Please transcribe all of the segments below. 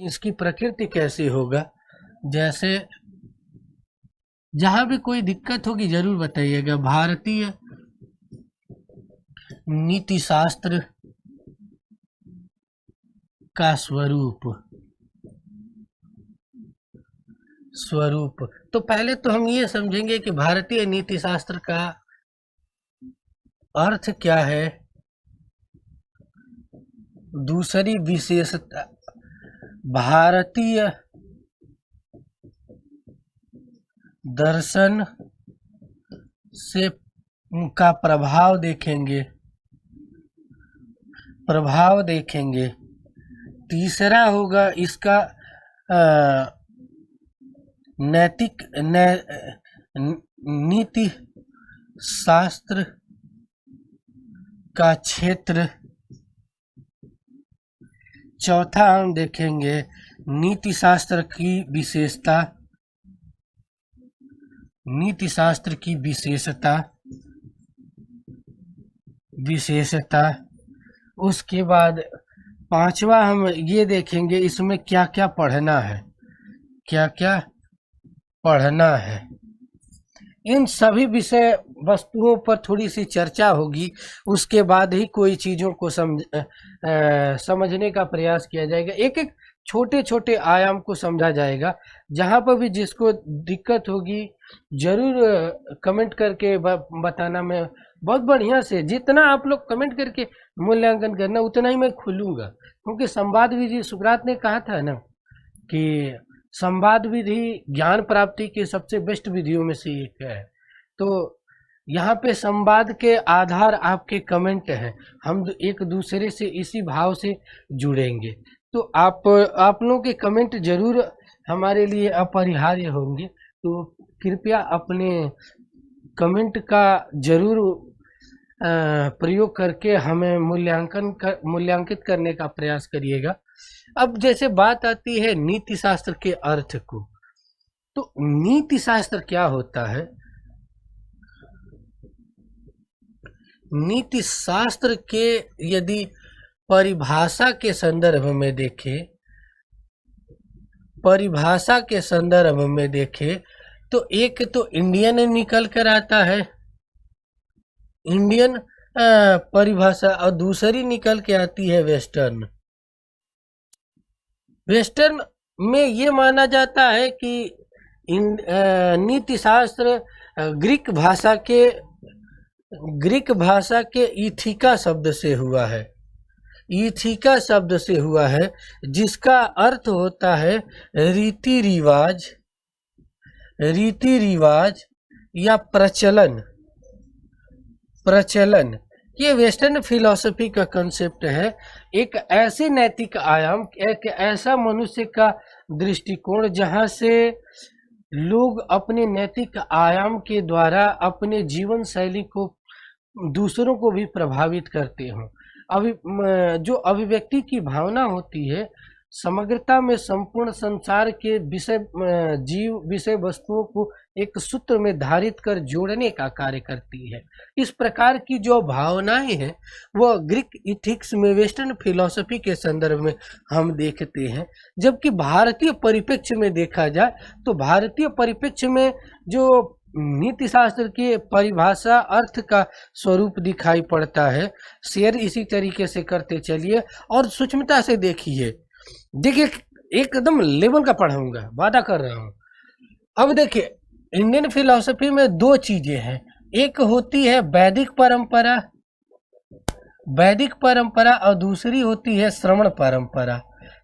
इसकी प्रकृति कैसी होगा, जैसे जहां भी कोई दिक्कत होगी जरूर बताइएगा। भारतीय नीति शास्त्र का स्वरूप तो पहले तो हम ये समझेंगे कि भारतीय नीति शास्त्र का अर्थ क्या है। दूसरी विशेषता, भारतीय दर्शन से का प्रभाव देखेंगे। तीसरा होगा इसका नैतिक नीति शास्त्र का क्षेत्र। चौथा हम देखेंगे नीति शास्त्र की विशेषता। उसके बाद पांचवा हम ये देखेंगे इसमें क्या क्या पढ़ना है। इन सभी विषय वस्तुओं पर थोड़ी सी चर्चा होगी, उसके बाद ही कोई चीज़ों को समझने का प्रयास किया जाएगा। एक एक छोटे छोटे आयाम को समझा जाएगा। जहाँ पर भी जिसको दिक्कत होगी जरूर कमेंट करके बताना। मैं बहुत बढ़िया से, जितना आप लोग कमेंट करके मूल्यांकन करना उतना ही मैं खुलूँगा, क्योंकि संवाद विधि, सुकरात ने कहा था ना कि संवाद विधि ज्ञान प्राप्ति के सबसे बेस्ट विधियों में से एक है। तो यहाँ पे संवाद के आधार आपके कमेंट हैं। हम एक दूसरे से इसी भाव से जुड़ेंगे। तो आप लोगों के कमेंट जरूर हमारे लिए अपरिहार्य होंगे। तो कृपया अपने कमेंट का जरूर प्रयोग करके हमें मूल्यांकित करने का प्रयास करिएगा। अब जैसे बात आती है नीति शास्त्र के अर्थ को, तो नीति शास्त्र क्या होता है? नीति शास्त्र के यदि परिभाषा के संदर्भ में देखें तो एक तो इंडियन निकल कर आता है, इंडियन परिभाषा, और दूसरी निकल के आती है वेस्टर्न। वेस्टर्न में ये माना जाता है कि नीति शास्त्र ग्रीक भाषा के इथिका शब्द से हुआ है, जिसका अर्थ होता है रीति रिवाज या प्रचलन। ये वेस्टर्न फिलॉसफी का कंसेप्ट है। एक ऐसे नैतिक आयाम, एक ऐसा मनुष्य का दृष्टिकोण जहाँ से लोग अपने नैतिक आयाम के द्वारा अपने जीवन शैली को दूसरों को भी प्रभावित करते हों। जो अभिव्यक्ति की भावना होती है, समग्रता में संपूर्ण संसार के विषय वस्तुओं को एक सूत्र में धारित कर जोड़ने का कार्य करती है। इस प्रकार की जो भावनाएं हैं वह ग्रीक इथिक्स में, वेस्टर्न फिलॉसफी के संदर्भ में हम देखते हैं। जबकि भारतीय परिप्रेक्ष्य में देखा जाए तो भारतीय परिप्रेक्ष्य में जो नीति शास्त्र की परिभाषा, अर्थ का स्वरूप दिखाई पड़ता है। शेयर इसी तरीके से करते चलिए और सूक्ष्मता से देखिए एकदम लेवल का पढ़ाऊंगा, वादा कर रहा हूँ। अब देखिए इंडियन फिलॉसफी में दो चीजें हैं। एक होती है वैदिक परंपरा और दूसरी होती है श्रवण परंपरा।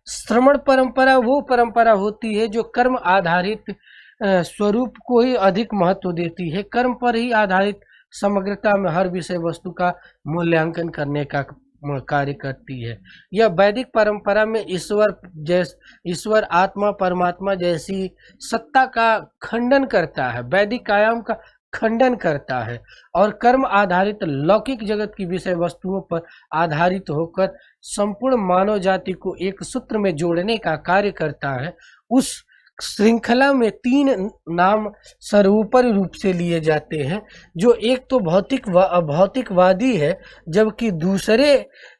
श्रवण परंपरा वो परंपरा होती है जो कर्म आधारित स्वरूप को ही अधिक महत्व देती है, कर्म पर ही आधारित समग्रता में हर विषय वस्तु का मूल्यांकन करने का कार्य करती है। यह वैदिक परंपरा में ईश्वर आत्मा परमात्मा जैसी सत्ता का खंडन करता है, वैदिक आयाम का खंडन करता है और कर्म आधारित लौकिक जगत की विषय वस्तुओं पर आधारित होकर संपूर्ण मानव जाति को एक सूत्र में जोड़ने का कार्य करता है। उस श्रृंखला में तीन नाम सर्वोपरि रूप से लिए जाते हैं, जो एक तो भौतिकवादी है, जबकि दूसरे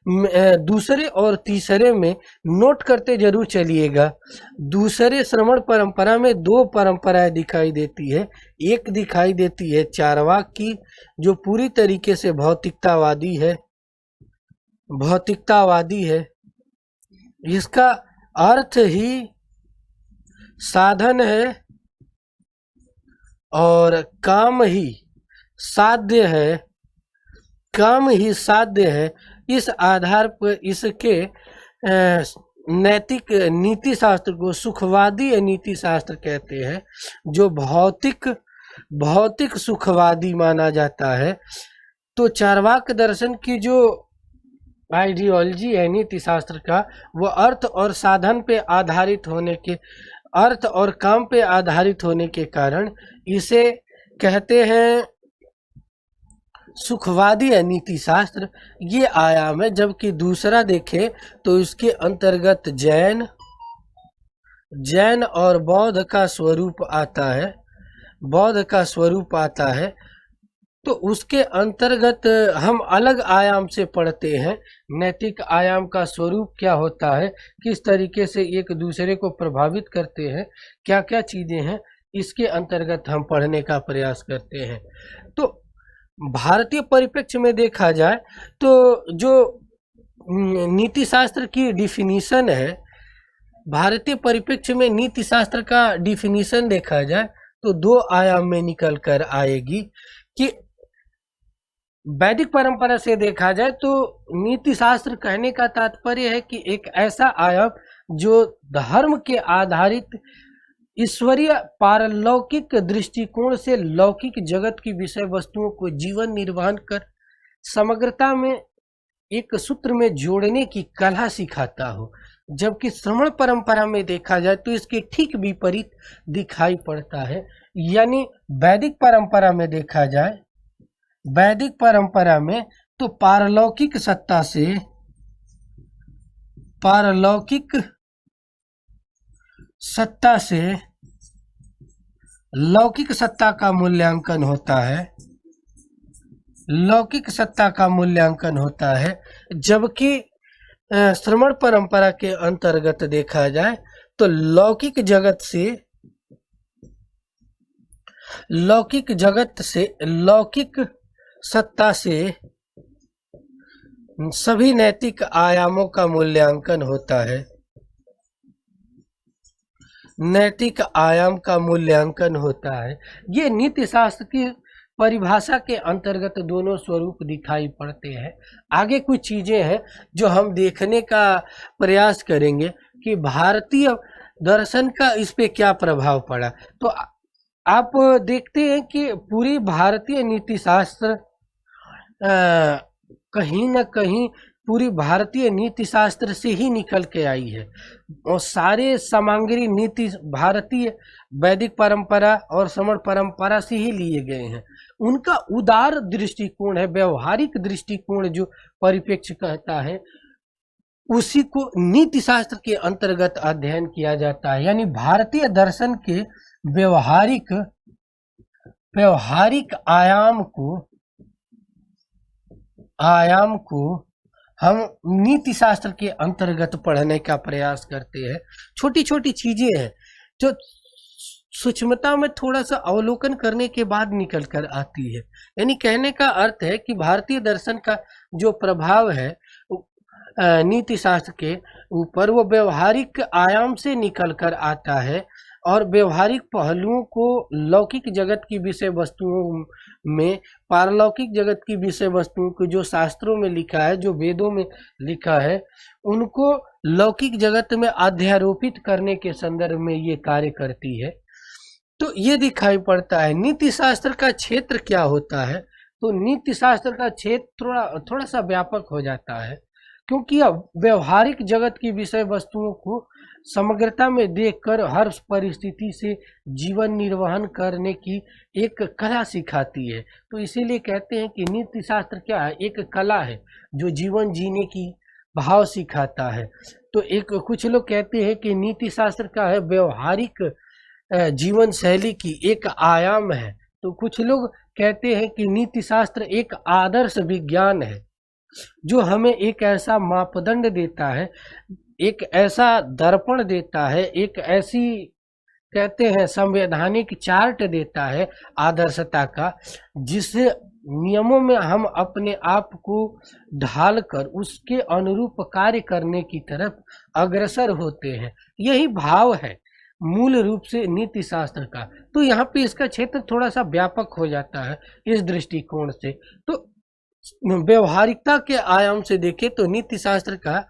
दूसरे और तीसरे में नोट करते जरूर चलिएगा। दूसरे श्रवण परंपरा में दो परंपराएं दिखाई देती है। एक दिखाई देती है चार्वाक की, जो पूरी तरीके से भौतिकतावादी है। इसका अर्थ ही साधन है और काम ही साध्य है। इस आधार पर इसके नैतिक नीति शास्त्र को सुखवादी नीति शास्त्र कहते हैं, जो भौतिक सुखवादी माना जाता है। तो चार्वाक दर्शन की जो आइडियोलॉजी है नीति शास्त्र का, वो अर्थ और साधन पे आधारित होने के, अर्थ और काम पे आधारित होने के कारण इसे कहते हैं सुखवादी नीति शास्त्र। ये आयाम है। जबकि दूसरा देखें तो इसके अंतर्गत जैन और बौद्ध का स्वरूप आता है। तो उसके अंतर्गत हम अलग आयाम से पढ़ते हैं। नैतिक आयाम का स्वरूप क्या होता है, किस तरीके से एक दूसरे को प्रभावित करते हैं, क्या क्या चीजें हैं, इसके अंतर्गत हम पढ़ने का प्रयास करते हैं। तो भारतीय परिप्रेक्ष्य में देखा जाए तो जो नीति शास्त्र की डिफिनीशन है, भारतीय परिप्रेक्ष्य में नीति शास्त्र का डिफिनीशन देखा जाए तो दो आयाम में निकल कर आएगी। कि वैदिक परंपरा से देखा जाए तो नीति शास्त्र कहने का तात्पर्य है कि एक ऐसा आयाम जो धर्म के आधारित ईश्वरीय पारलौकिक दृष्टिकोण से लौकिक जगत की विषय वस्तुओं को जीवन निर्वाह कर समग्रता में एक सूत्र में जोड़ने की कला सिखाता हो। जबकि श्रवण परंपरा में देखा जाए तो इसके ठीक विपरीत दिखाई पड़ता है। यानी वैदिक परंपरा में देखा जाए, वैदिक परंपरा में तो पारलौकिक सत्ता से लौकिक सत्ता का मूल्यांकन होता है। जबकि श्रवण परंपरा के अंतर्गत देखा जाए तो लौकिक सत्ता से सभी नैतिक आयामों का मूल्यांकन होता है। नैतिक आयाम का मूल्यांकन होता है। ये नीति शास्त्र की परिभाषा के अंतर्गत दोनों स्वरूप दिखाई पड़ते हैं। आगे कुछ चीजें हैं जो हम देखने का प्रयास करेंगे कि भारतीय दर्शन का इस पे क्या प्रभाव पड़ा। तो आप देखते हैं कि पूरी भारतीय नीति शास्त्र कहीं न कहीं पूरी भारतीय नीति शास्त्र से ही निकल के आई है। और सारे सामग्री नीति भारतीय वैदिक परंपरा और श्रवण परंपरा से ही लिए गए हैं। उनका उदार दृष्टिकोण है, व्यवहारिक दृष्टिकोण जो परिप्रेक्ष्य कहता है, उसी को नीति शास्त्र के अंतर्गत अध्ययन किया जाता है। यानी भारतीय दर्शन के व्यवहारिक आयाम को हम नीति शास्त्र के अंतर्गत पढ़ने का प्रयास करते हैं। छोटी छोटी चीजें हैं जो सूक्ष्मता में थोड़ा सा अवलोकन करने के बाद निकल कर आती है। यानी कहने का अर्थ है कि भारतीय दर्शन का जो प्रभाव है नीति शास्त्र के ऊपर, वो व्यवहारिक आयाम से निकल कर आता है। और व्यवहारिक पहलुओं को लौकिक जगत की विषय वस्तुओं में, पारलौकिक जगत की विषय वस्तुओं को जो शास्त्रों में लिखा है, जो वेदों में लिखा है, उनको लौकिक जगत में अध्यारोपित करने के संदर्भ में ये कार्य करती है। तो ये दिखाई पड़ता है। नीति शास्त्र का क्षेत्र क्या होता है, तो नीति शास्त्र का क्षेत्र थोड़ा सा व्यापक हो जाता है, क्योंकि अब व्यवहारिक जगत की विषय वस्तुओं को समग्रता में देखकर हर परिस्थिति से जीवन निर्वहन करने की एक कला सिखाती है। तो इसीलिए कहते हैं कि नीति शास्त्र क्या है, एक कला है जो जीवन जीने की भाव सिखाता है। तो कुछ लोग कहते हैं कि नीति शास्त्र का है व्यवहारिक जीवन शैली की एक आयाम है। तो कुछ लोग कहते हैं कि नीति शास्त्र एक आदर्श विज्ञान है। जो हमें एक ऐसा मापदंड देता है, एक ऐसा दर्पण देता है, एक ऐसी कहते हैं संवैधानिक चार्ट देता है आदर्शता का, जिस नियमों में हम अपने आप को ढालकर उसके अनुरूप कार्य करने की तरफ अग्रसर होते हैं। यही भाव है मूल रूप से नीति शास्त्र का। तो यहाँ पे इसका क्षेत्र थोड़ा सा व्यापक हो जाता है इस दृष्टिकोण से। तो व्यवहारिकता के आयाम से देखें तो नीति शास्त्र का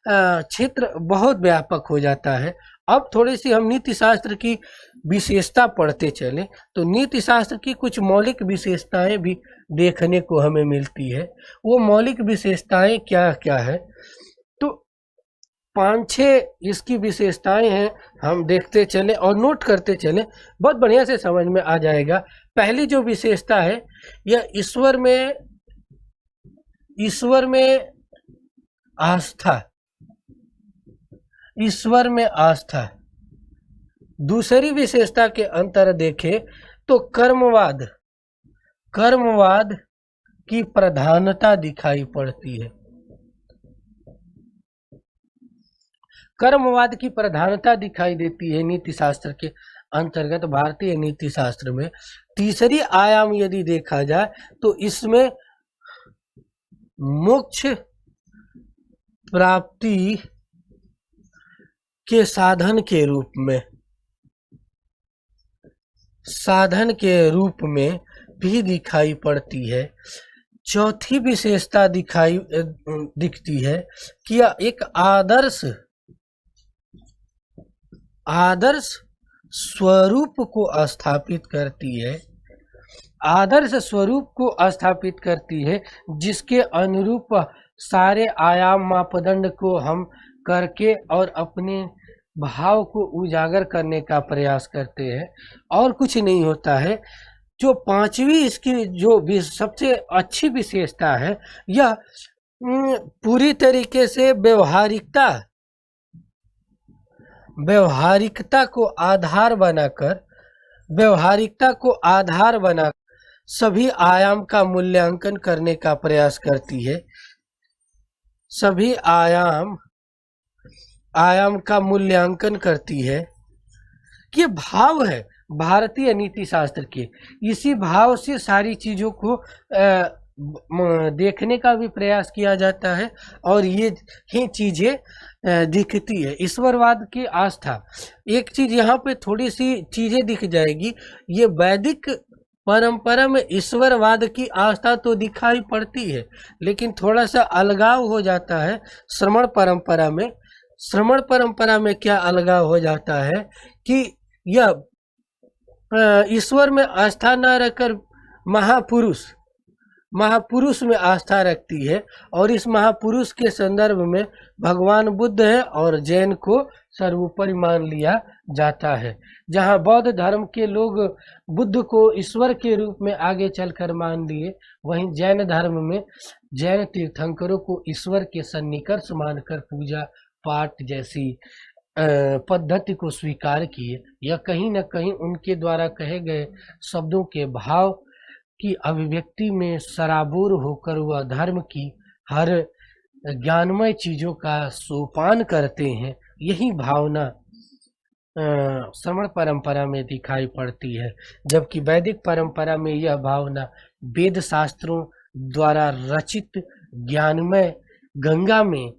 क्षेत्र बहुत व्यापक हो जाता है। अब थोड़ी सी हम नीति शास्त्र की विशेषता पढ़ते चले तो नीति शास्त्र की कुछ मौलिक विशेषताएं भी देखने को हमें मिलती है। वो मौलिक विशेषताएं क्या क्या है, तो 5-6 इसकी विशेषताएं हैं, हम देखते चले और नोट करते चले, बहुत बढ़िया से समझ में आ जाएगा। पहली जो विशेषता है यह ईश्वर में आस्था, ईश्वर में आस्था। दूसरी विशेषता के अंतर देखें तो कर्मवाद की प्रधानता दिखाई पड़ती है। कर्मवाद की प्रधानता दिखाई देती है नीति शास्त्र के अंतर्गत भारतीय नीति शास्त्र में। तीसरी आयाम यदि देखा जाए तो इसमें मोक्ष प्राप्ति के साधन के रूप में भी दिखाई पड़ती है। चौथी विशेषता दिखती है कि एक आदर्श स्वरूप को स्थापित करती है। आदर्श स्वरूप को स्थापित करती है जिसके अनुरूप सारे आयाम मापदंड को हम करके और अपने भाव को उजागर करने का प्रयास करते हैं, और कुछ नहीं होता है। जो पांचवी इसकी जो सबसे अच्छी विशेषता है, यह पूरी तरीके से व्यवहारिकता को आधार बनाकर सभी आयाम का मूल्यांकन करने का प्रयास करती है। सभी आयाम का मूल्यांकन करती है। ये भाव है भारतीय नीति शास्त्र के। इसी भाव से सारी चीजों को देखने का भी प्रयास किया जाता है और ये ही चीजें दिखती है। ईश्वरवाद की आस्था, एक चीज यहाँ पे थोड़ी सी चीजें दिख जाएगी। ये वैदिक परंपरा में ईश्वरवाद की आस्था तो दिखाई पड़ती है, लेकिन थोड़ा सा अलगाव हो जाता है श्रमण परंपरा में। श्रमण परंपरा में क्या अलगाव हो जाता है कि यह ईश्वर में आस्था न रखकर महापुरुष में आस्था रखती है, और इस महापुरुष के संदर्भ में भगवान बुद्ध है और जैन को सर्वोपरि मान लिया जाता है। जहाँ बौद्ध धर्म के लोग बुद्ध को ईश्वर के रूप में आगे चलकर मान लिए, वहीं जैन धर्म में जैन तीर्थंकरों को ईश्वर के सन्निकर्ष मानकर पूजा पाठ जैसी पद्धति को स्वीकार किए। यह कहीं न कहीं उनके द्वारा कहे गए शब्दों के भाव की अभिव्यक्ति में सराबोर होकर वह धर्म की हर ज्ञानमय चीजों का सोपान करते हैं। यही भावना श्रमण परंपरा में दिखाई पड़ती है, जबकि वैदिक परंपरा में यह भावना वेद शास्त्रों द्वारा रचित ज्ञानमय गंगा में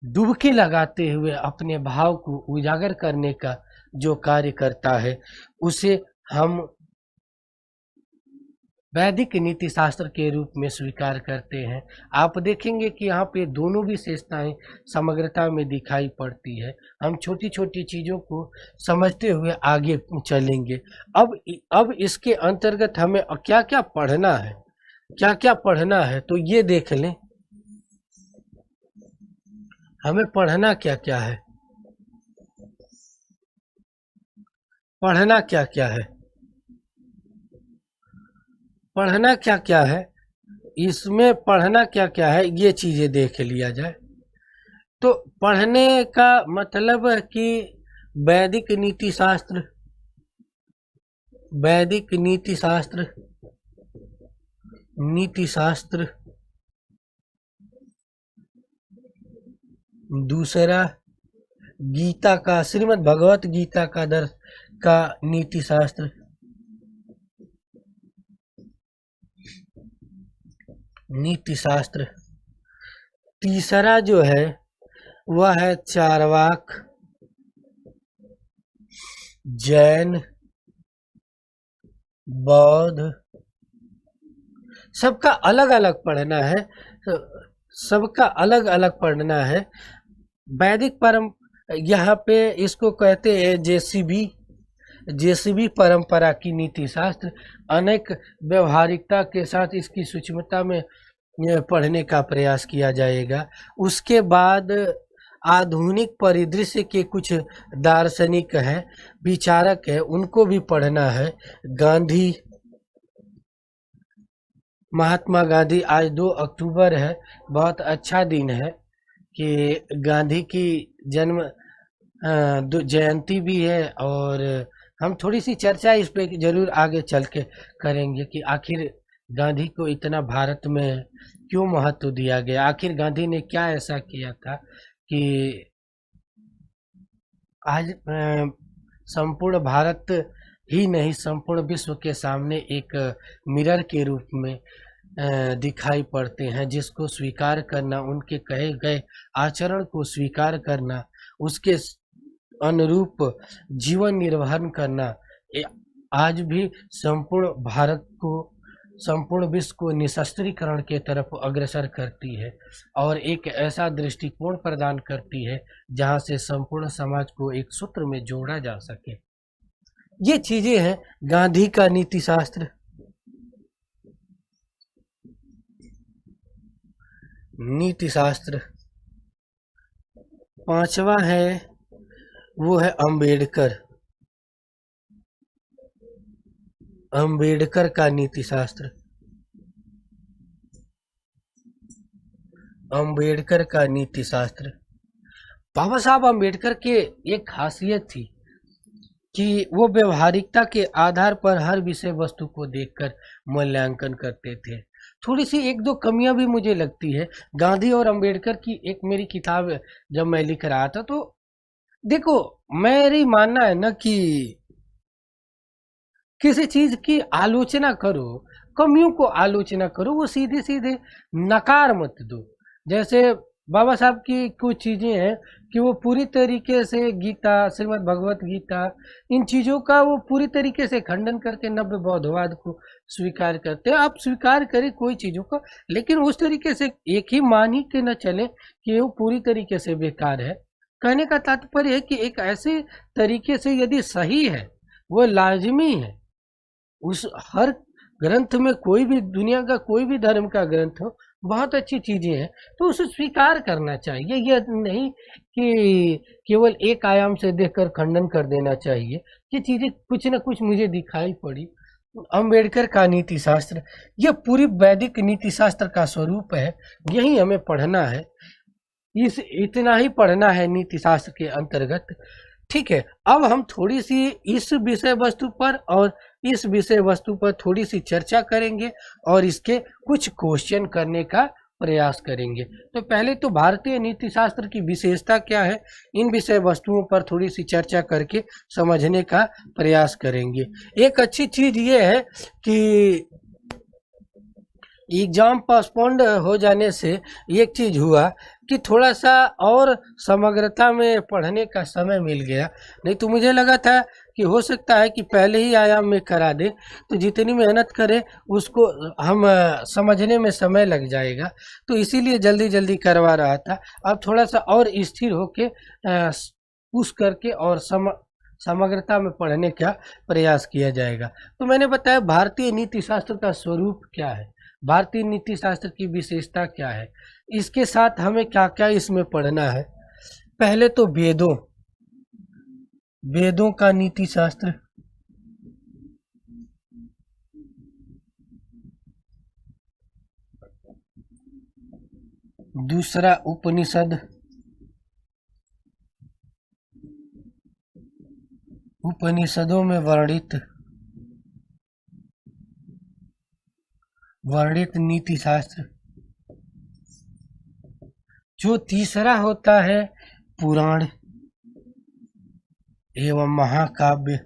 डुबकी लगाते हुए अपने भाव को उजागर करने का जो कार्य करता है, उसे हम वैदिक नीति शास्त्र के रूप में स्वीकार करते हैं। आप देखेंगे कि यहाँ पे दोनों विशेषताएं समग्रता में दिखाई पड़ती है। हम छोटी छोटी चीजों को समझते हुए आगे चलेंगे। अब इसके अंतर्गत हमें क्या क्या पढ़ना है, तो ये देख लें हमें पढ़ना क्या क्या है। पढ़ना क्या क्या है, इसमें पढ़ना क्या क्या है, ये चीजें देख लिया जाए। तो पढ़ने का मतलब है कि वैदिक नीति शास्त्र दूसरा गीता का, श्रीमद् भगवत गीता का दर्श का नीति शास्त्र। नीति शास्त्र। तीसरा जो है वह है चारवाक, जैन, बौद्ध। सबका अलग अलग पढ़ना है, सबका अलग अलग पढ़ना है। वैदिक परम, यहाँ पे इसको कहते हैं जेसीबी परंपरा की नीति शास्त्र। अनेक व्यवहारिकता के साथ इसकी सूक्ष्मता में पढ़ने का प्रयास किया जाएगा। उसके बाद आधुनिक परिदृश्य के कुछ दार्शनिक हैं, विचारक हैं, उनको भी पढ़ना है। गांधी, महात्मा गांधी। आज 2 अक्टूबर है, बहुत अच्छा दिन है कि गांधी की जन्म जयंती भी है। और हम थोड़ी सी चर्चा इस पे जरूर आगे चल के करेंगे कि आखिर गांधी को इतना भारत में क्यों महत्व दिया गया, आखिर गांधी ने क्या ऐसा किया था कि आज संपूर्ण भारत ही नहीं, संपूर्ण विश्व के सामने एक मिरर के रूप में दिखाई पड़ते हैं, जिसको स्वीकार करना, उनके कहे गए आचरण को स्वीकार करना, उसके अनुरूप जीवन निर्वहन करना आज भी संपूर्ण भारत को, संपूर्ण विश्व को निशस्त्रीकरण के तरफ अग्रसर करती है और एक ऐसा दृष्टिकोण प्रदान करती है जहां से संपूर्ण समाज को एक सूत्र में जोड़ा जा सके। ये चीजें हैं गांधी का नीति शास्त्र। नीति शास्त्र। पांचवा है वो है अंबेडकर। अंबेडकर का नीति शास्त्र। अंबेडकर का नीति शास्त्र। बाबा साहब अंबेडकर के एक खासियत थी कि वो व्यवहारिकता के आधार पर हर विषय वस्तु को देखकर मूल्यांकन करते थे। थोड़ी सी 1-2 कमियां भी मुझे लगती है गांधी और अंबेडकर की। एक मेरी किताब जब मैं लिख रहा था तो देखो, मेरी मानना है ना कि किसी चीज की आलोचना करो, कमियों को आलोचना करो, वो सीधे सीधे नकार मत दो। जैसे बाबा साहब की कुछ चीजें हैं कि वो पूरी तरीके से गीता, श्रीमद् भगवत गीता, इन चीजों का वो पूरी तरीके से खंडन करके नव्य बौद्धवाद को स्वीकार करते हैं। आप स्वीकार करें कोई चीजों को, लेकिन उस तरीके से एक ही मान ही के न चले कि वो पूरी तरीके से बेकार है। कहने का तात्पर्य है कि एक ऐसे तरीके से यदि सही है, वो लाजमी है। उस हर ग्रंथ में, कोई भी दुनिया का कोई भी धर्म का ग्रंथ हो, बहुत अच्छी चीजें हैं तो उसे स्वीकार करना चाहिए। यह नहीं कि केवल एक आयाम से देखकर खंडन कर देना चाहिए। ये चीजें कुछ न कुछ मुझे दिखाई पड़ी। अंबेडकर का नीति शास्त्र, यह पूरी वैदिक नीति शास्त्र का स्वरूप है, यही हमें पढ़ना है। इतना ही पढ़ना है नीति शास्त्र के अंतर्गत। ठीक है, अब हम थोड़ी सी इस विषय वस्तु पर और इस विषय वस्तु पर थोड़ी सी चर्चा करेंगे और इसके कुछ क्वेश्चन करने का प्रयास करेंगे। तो पहले तो भारतीय नीति शास्त्र की विशेषता क्या है, इन विषय वस्तुओं पर थोड़ी सी चर्चा करके समझने का प्रयास करेंगे। एक अच्छी चीज ये है कि एग्जाम पोस्टपोन्ड हो जाने से एक चीज हुआ कि थोड़ा सा और समग्रता में पढ़ने का समय मिल गया। नहीं तो मुझे लगा था कि हो सकता है कि पहले ही आयाम में करा दे तो जितनी मेहनत करे उसको हम समझने में समय लग जाएगा, तो इसीलिए जल्दी जल्दी करवा रहा था। अब थोड़ा सा और स्थिर होके पुश करके और समग्रता में पढ़ने का प्रयास किया जाएगा। तो मैंने बताया भारतीय नीति शास्त्र का स्वरूप क्या है, भारतीय नीति शास्त्र की विशेषता क्या है, इसके साथ हमें क्या क्या इसमें पढ़ना है। पहले तो वेदों का नीति शास्त्र। दूसरा उपनिषद। उपनिषदों में वर्णित नीति शास्त्र। जो तीसरा होता है पुराण एवं महाकाव्य।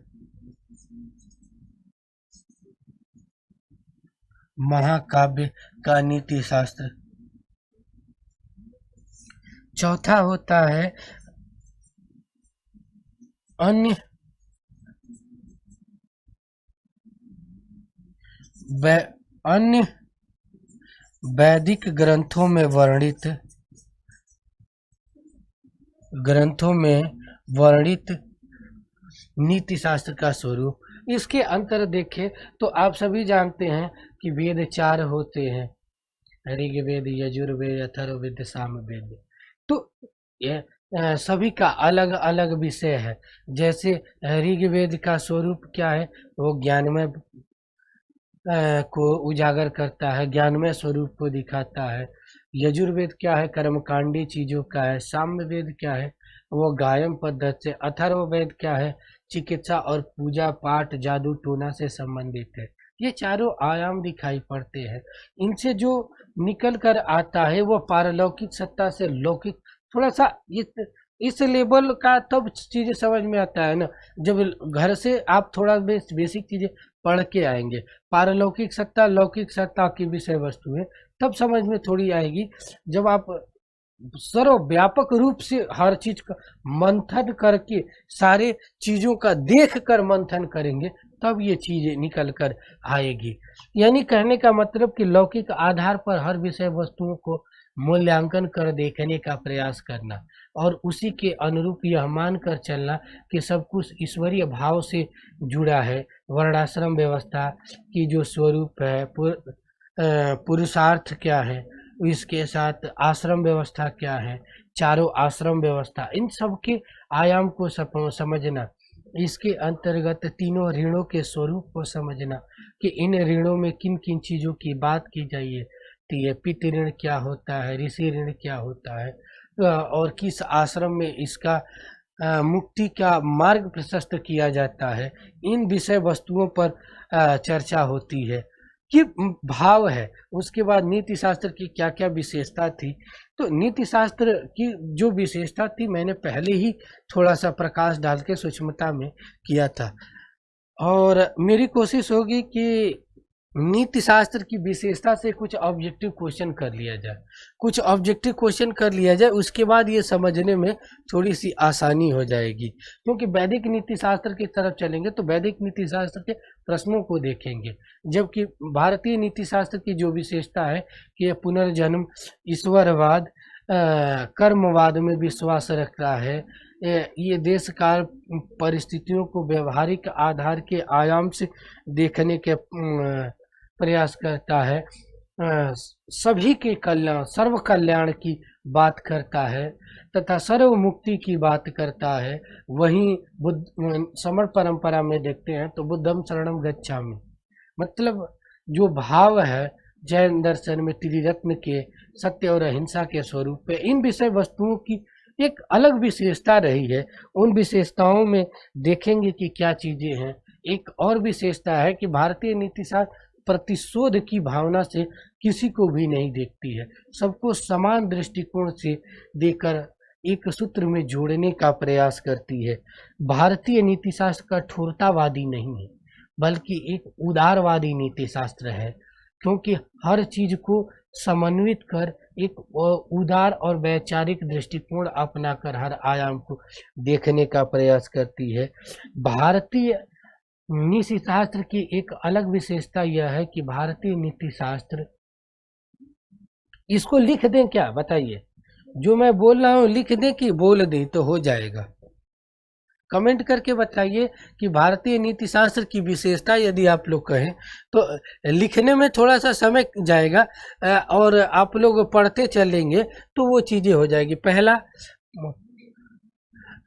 महाकाव्य का नीति शास्त्र। चौथा होता है अन्य अन्य वैदिक ग्रंथों में वर्णित नीति शास्त्र का स्वरूप। इसके अंतर देखें तो आप सभी जानते हैं कि वेद 4 होते हैं, ऋग्वेद, यजुर्वेद, अथर्ववेद, सामवेद। तो ये सभी का अलग अलग विषय है। जैसे ऋग्वेद का स्वरूप क्या है, वो ज्ञानमय को उजागर करता है, ज्ञानमय स्वरूप को दिखाता है। यजुर्वेद क्या है, कर्मकांडी चीजों का है। सामवेद क्या है, वो गायन पद्धति से। अथर्ववेद क्या है, चिकित्सा और पूजा पाठ, जादू टोना से संबंधित है। ये चारों आयाम दिखाई पड़ते हैं। इनसे जो निकल कर आता है वो पारलौकिक सत्ता से लौकिक, थोड़ा सा इस लेवल का तब चीजें समझ में आता है ना, जब घर से आप थोड़ा बेसिक चीजें पढ़ के आएंगे। पारलौकिक सत्ता, लौकिक सत्ता की विषय वस्तु है, तब समझ में थोड़ी आएगी। जब आप सर्वव्यापक रूप से हर चीज का मंथन करके, सारे चीजों का देख कर मंथन करेंगे, तब ये चीजें निकल कर आएगी। यानी कहने का मतलब कि लौकिक आधार पर हर विषय वस्तुओं को मूल्यांकन कर देखने का प्रयास करना और उसी के अनुरूप यह मान कर चलना कि सब कुछ ईश्वरीय भाव से जुड़ा है। वर्णाश्रम व्यवस्था की जो स्वरूप है, पुरुषार्थ क्या है, इसके साथ आश्रम व्यवस्था क्या है, चारों आश्रम व्यवस्था, इन सब के आयाम को समझना। इसके अंतर्गत तीनों ऋणों के स्वरूप को समझना कि इन ऋणों में किन किन चीजों की बात की जाइए। तो ये पितृ ऋण क्या होता है, ऋषि ऋण क्या होता है, और किस आश्रम में इसका मुक्ति का मार्ग प्रशस्त किया जाता है। इन विषय वस्तुओं पर चर्चा होती है कि भाव है। उसके बाद नीति शास्त्र की क्या क्या विशेषता थी, तो नीति शास्त्र की जो विशेषता थी मैंने पहले ही थोड़ा सा प्रकाश डाल के सूक्ष्मता में किया था, और मेरी कोशिश होगी कि नीति शास्त्र की विशेषता से कुछ ऑब्जेक्टिव क्वेश्चन कर लिया जाए, उसके बाद ये समझने में थोड़ी सी आसानी हो जाएगी। क्योंकि वैदिक नीति शास्त्र की तरफ चलेंगे तो वैदिक नीति शास्त्र के प्रश्नों को देखेंगे, जबकि भारतीय नीति शास्त्र की जो विशेषता है कि पुनर्जन्म, ईश्वरवाद, कर्मवाद में विश्वास रखता है, ये देश काल परिस्थितियों को व्यवहारिक आधार के आयाम से देखने के प्रयास करता है, सभी के कल्याण, सर्व कल्याण की बात करता है तथा सर्व मुक्ति की बात करता है। वहीं बुद्ध समण परंपरा में देखते हैं तो बुद्धम शरणम गच्छामि, मतलब जो भाव है जैन दर्शन में त्रिरत्न के सत्य और अहिंसा के स्वरूप पे, इन विषय वस्तुओं की एक अलग विशेषता रही है। उन विशेषताओं में देखेंगे कि क्या चीजें हैं। एक और विशेषता है कि भारतीय नीति शास्त्र प्रतिशोध की भावना से किसी को भी नहीं देखती है, सबको समान दृष्टिकोण से देकर एक सूत्र में जोड़ने का प्रयास करती है। भारतीय नीति शास्त्र कठोरतावादी नहीं है, बल्कि एक उदारवादी नीति शास्त्र है, क्योंकि हर चीज को समन्वित कर एक उदार और वैचारिक दृष्टिकोण अपनाकर हर आयाम को देखने का प्रयास करती है। भारतीय नीति शास्त्र की एक अलग विशेषता यह है कि भारतीय नीति शास्त्र, इसको लिख दें क्या बताइए, जो मैं बोल रहा हूँ लिख दें कि बोल दें तो हो जाएगा, कमेंट करके बताइए कि भारतीय नीति शास्त्र की विशेषता यदि आप लोग कहें तो लिखने में थोड़ा सा समय जाएगा और आप लोग पढ़ते चलेंगे तो वो चीजें हो जाएगी। पहला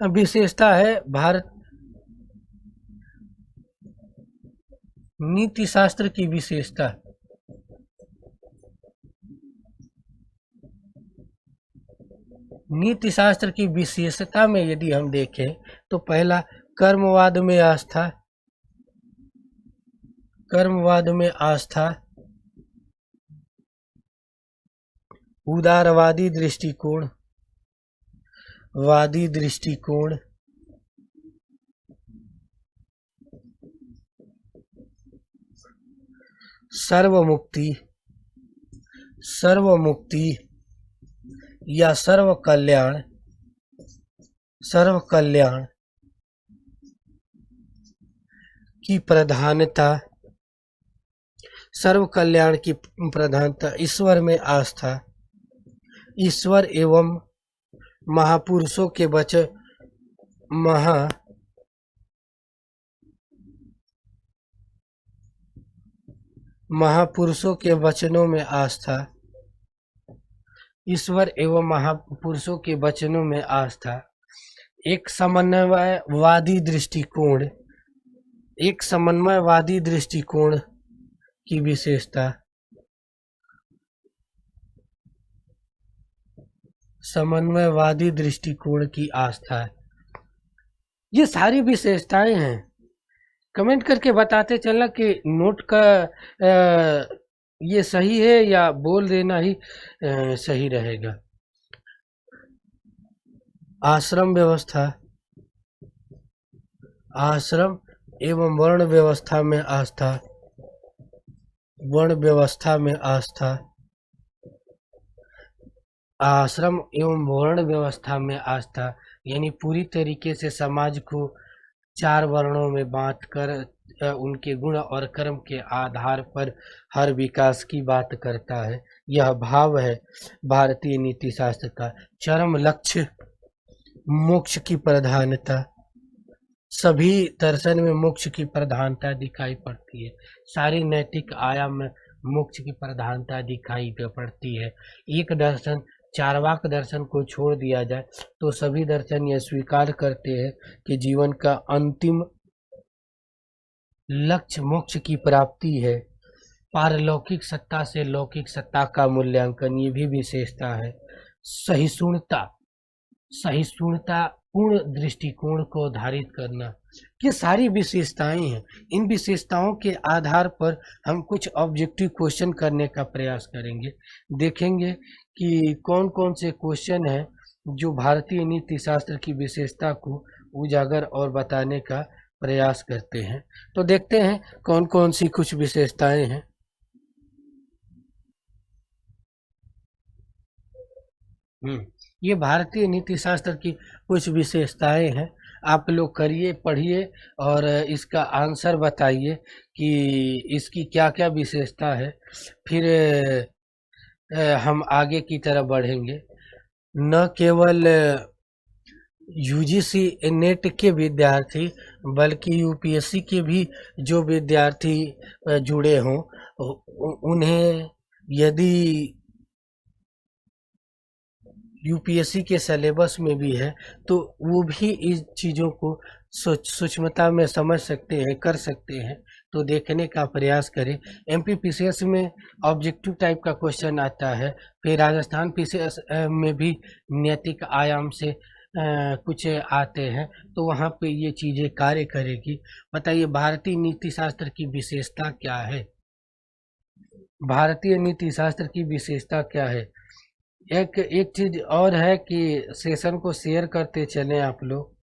विशेषता है भारत नीति शास्त्र की विशेषता, नीति शास्त्र की विशेषता में यदि हम देखें तो पहला कर्मवाद में आस्था, उदारवादी दृष्टिकोण, वादी दृष्टिकोण, सर्वमुक्ति, सर्वमुक्ति या सर्व कल्याण, सर्व कल्याण की प्रधानता, सर्व कल्याण की प्रधानता, ईश्वर में आस्था, ईश्वर एवं महापुरुषों के वचन, महापुरुषों के वचनों में आस्था, ईश्वर एवं महापुरुषों के वचनों में आस्था, एक समन्वयवादी दृष्टिकोण, एक समन्वयवादी दृष्टिकोण की विशेषता, समन्वयवादी दृष्टिकोण की आस्था। ये सारी विशेषताएं हैं। कमेंट करके बताते चलना कि नोट का ये सही है या बोल देना ही सही रहेगा। आश्रम व्यवस्था, आश्रम एवं वर्ण व्यवस्था में आस्था, वर्ण व्यवस्था में आस्था, आश्रम एवं वर्ण व्यवस्था में आस्था, यानी पूरी तरीके से समाज को 4 वर्णों में बांटकर उनके गुण और कर्म के आधार पर हर विकास की बात करता है। यह भाव है भारतीय नीति शास्त्र का। चरम लक्ष्य मोक्ष की प्रधानता, सभी दर्शन में मोक्ष की प्रधानता दिखाई पड़ती है। सारी नैतिक आयाम में मोक्ष की प्रधानता दिखाई पड़ती है। एक दर्शन, चार्वाक दर्शन को छोड़ दिया जाए तो सभी दर्शन यह स्वीकार करते हैं कि जीवन का अंतिम लक्ष्य मोक्ष की प्राप्ति है। पारलौकिक सत्ता से लौकिक सत्ता का मूल्यांकन, ये भी विशेषता है। सहिष्णुता, सहिष्णुता पूर्ण दृष्टिकोण को धारित करना, ये सारी विशेषताएं हैं। इन विशेषताओं के आधार पर हम कुछ ऑब्जेक्टिव क्वेश्चन करने का प्रयास करेंगे। देखेंगे कि कौन कौन से क्वेश्चन हैं जो भारतीय नीति शास्त्र की विशेषता को उजागर और बताने का प्रयास करते हैं। तो देखते हैं कौन कौन सी कुछ विशेषताएं हैं। ये भारतीय नीति शास्त्र की कुछ विशेषताएं हैं। आप लोग करिए, पढ़िए और इसका आंसर बताइए कि इसकी क्या क्या विशेषता है। फिर हम आगे की तरफ बढ़ेंगे। न केवल यूजीसी नेट के विद्यार्थी बल्कि यूपीएससी के भी जो विद्यार्थी जुड़े हों, उन्हें यदि यूपीएससी के सिलेबस में भी है तो वो भी इस चीज़ों को सूक्ष्मता में समझ सकते हैं, कर सकते हैं। तो देखने का प्रयास करें। एमपीपीसीएस में ऑब्जेक्टिव टाइप का क्वेश्चन आता है। फिर राजस्थान पीसीएस में भी नैतिक आयाम से कुछ आते हैं, तो वहाँ पे ये चीज़ें कार्य करेगी। बताइए भारतीय नीति शास्त्र की विशेषता क्या है? भारतीय नीति शास्त्र की विशेषता क्या है? एक चीज और है कि सेशन को शेयर करते चलें, आप लोग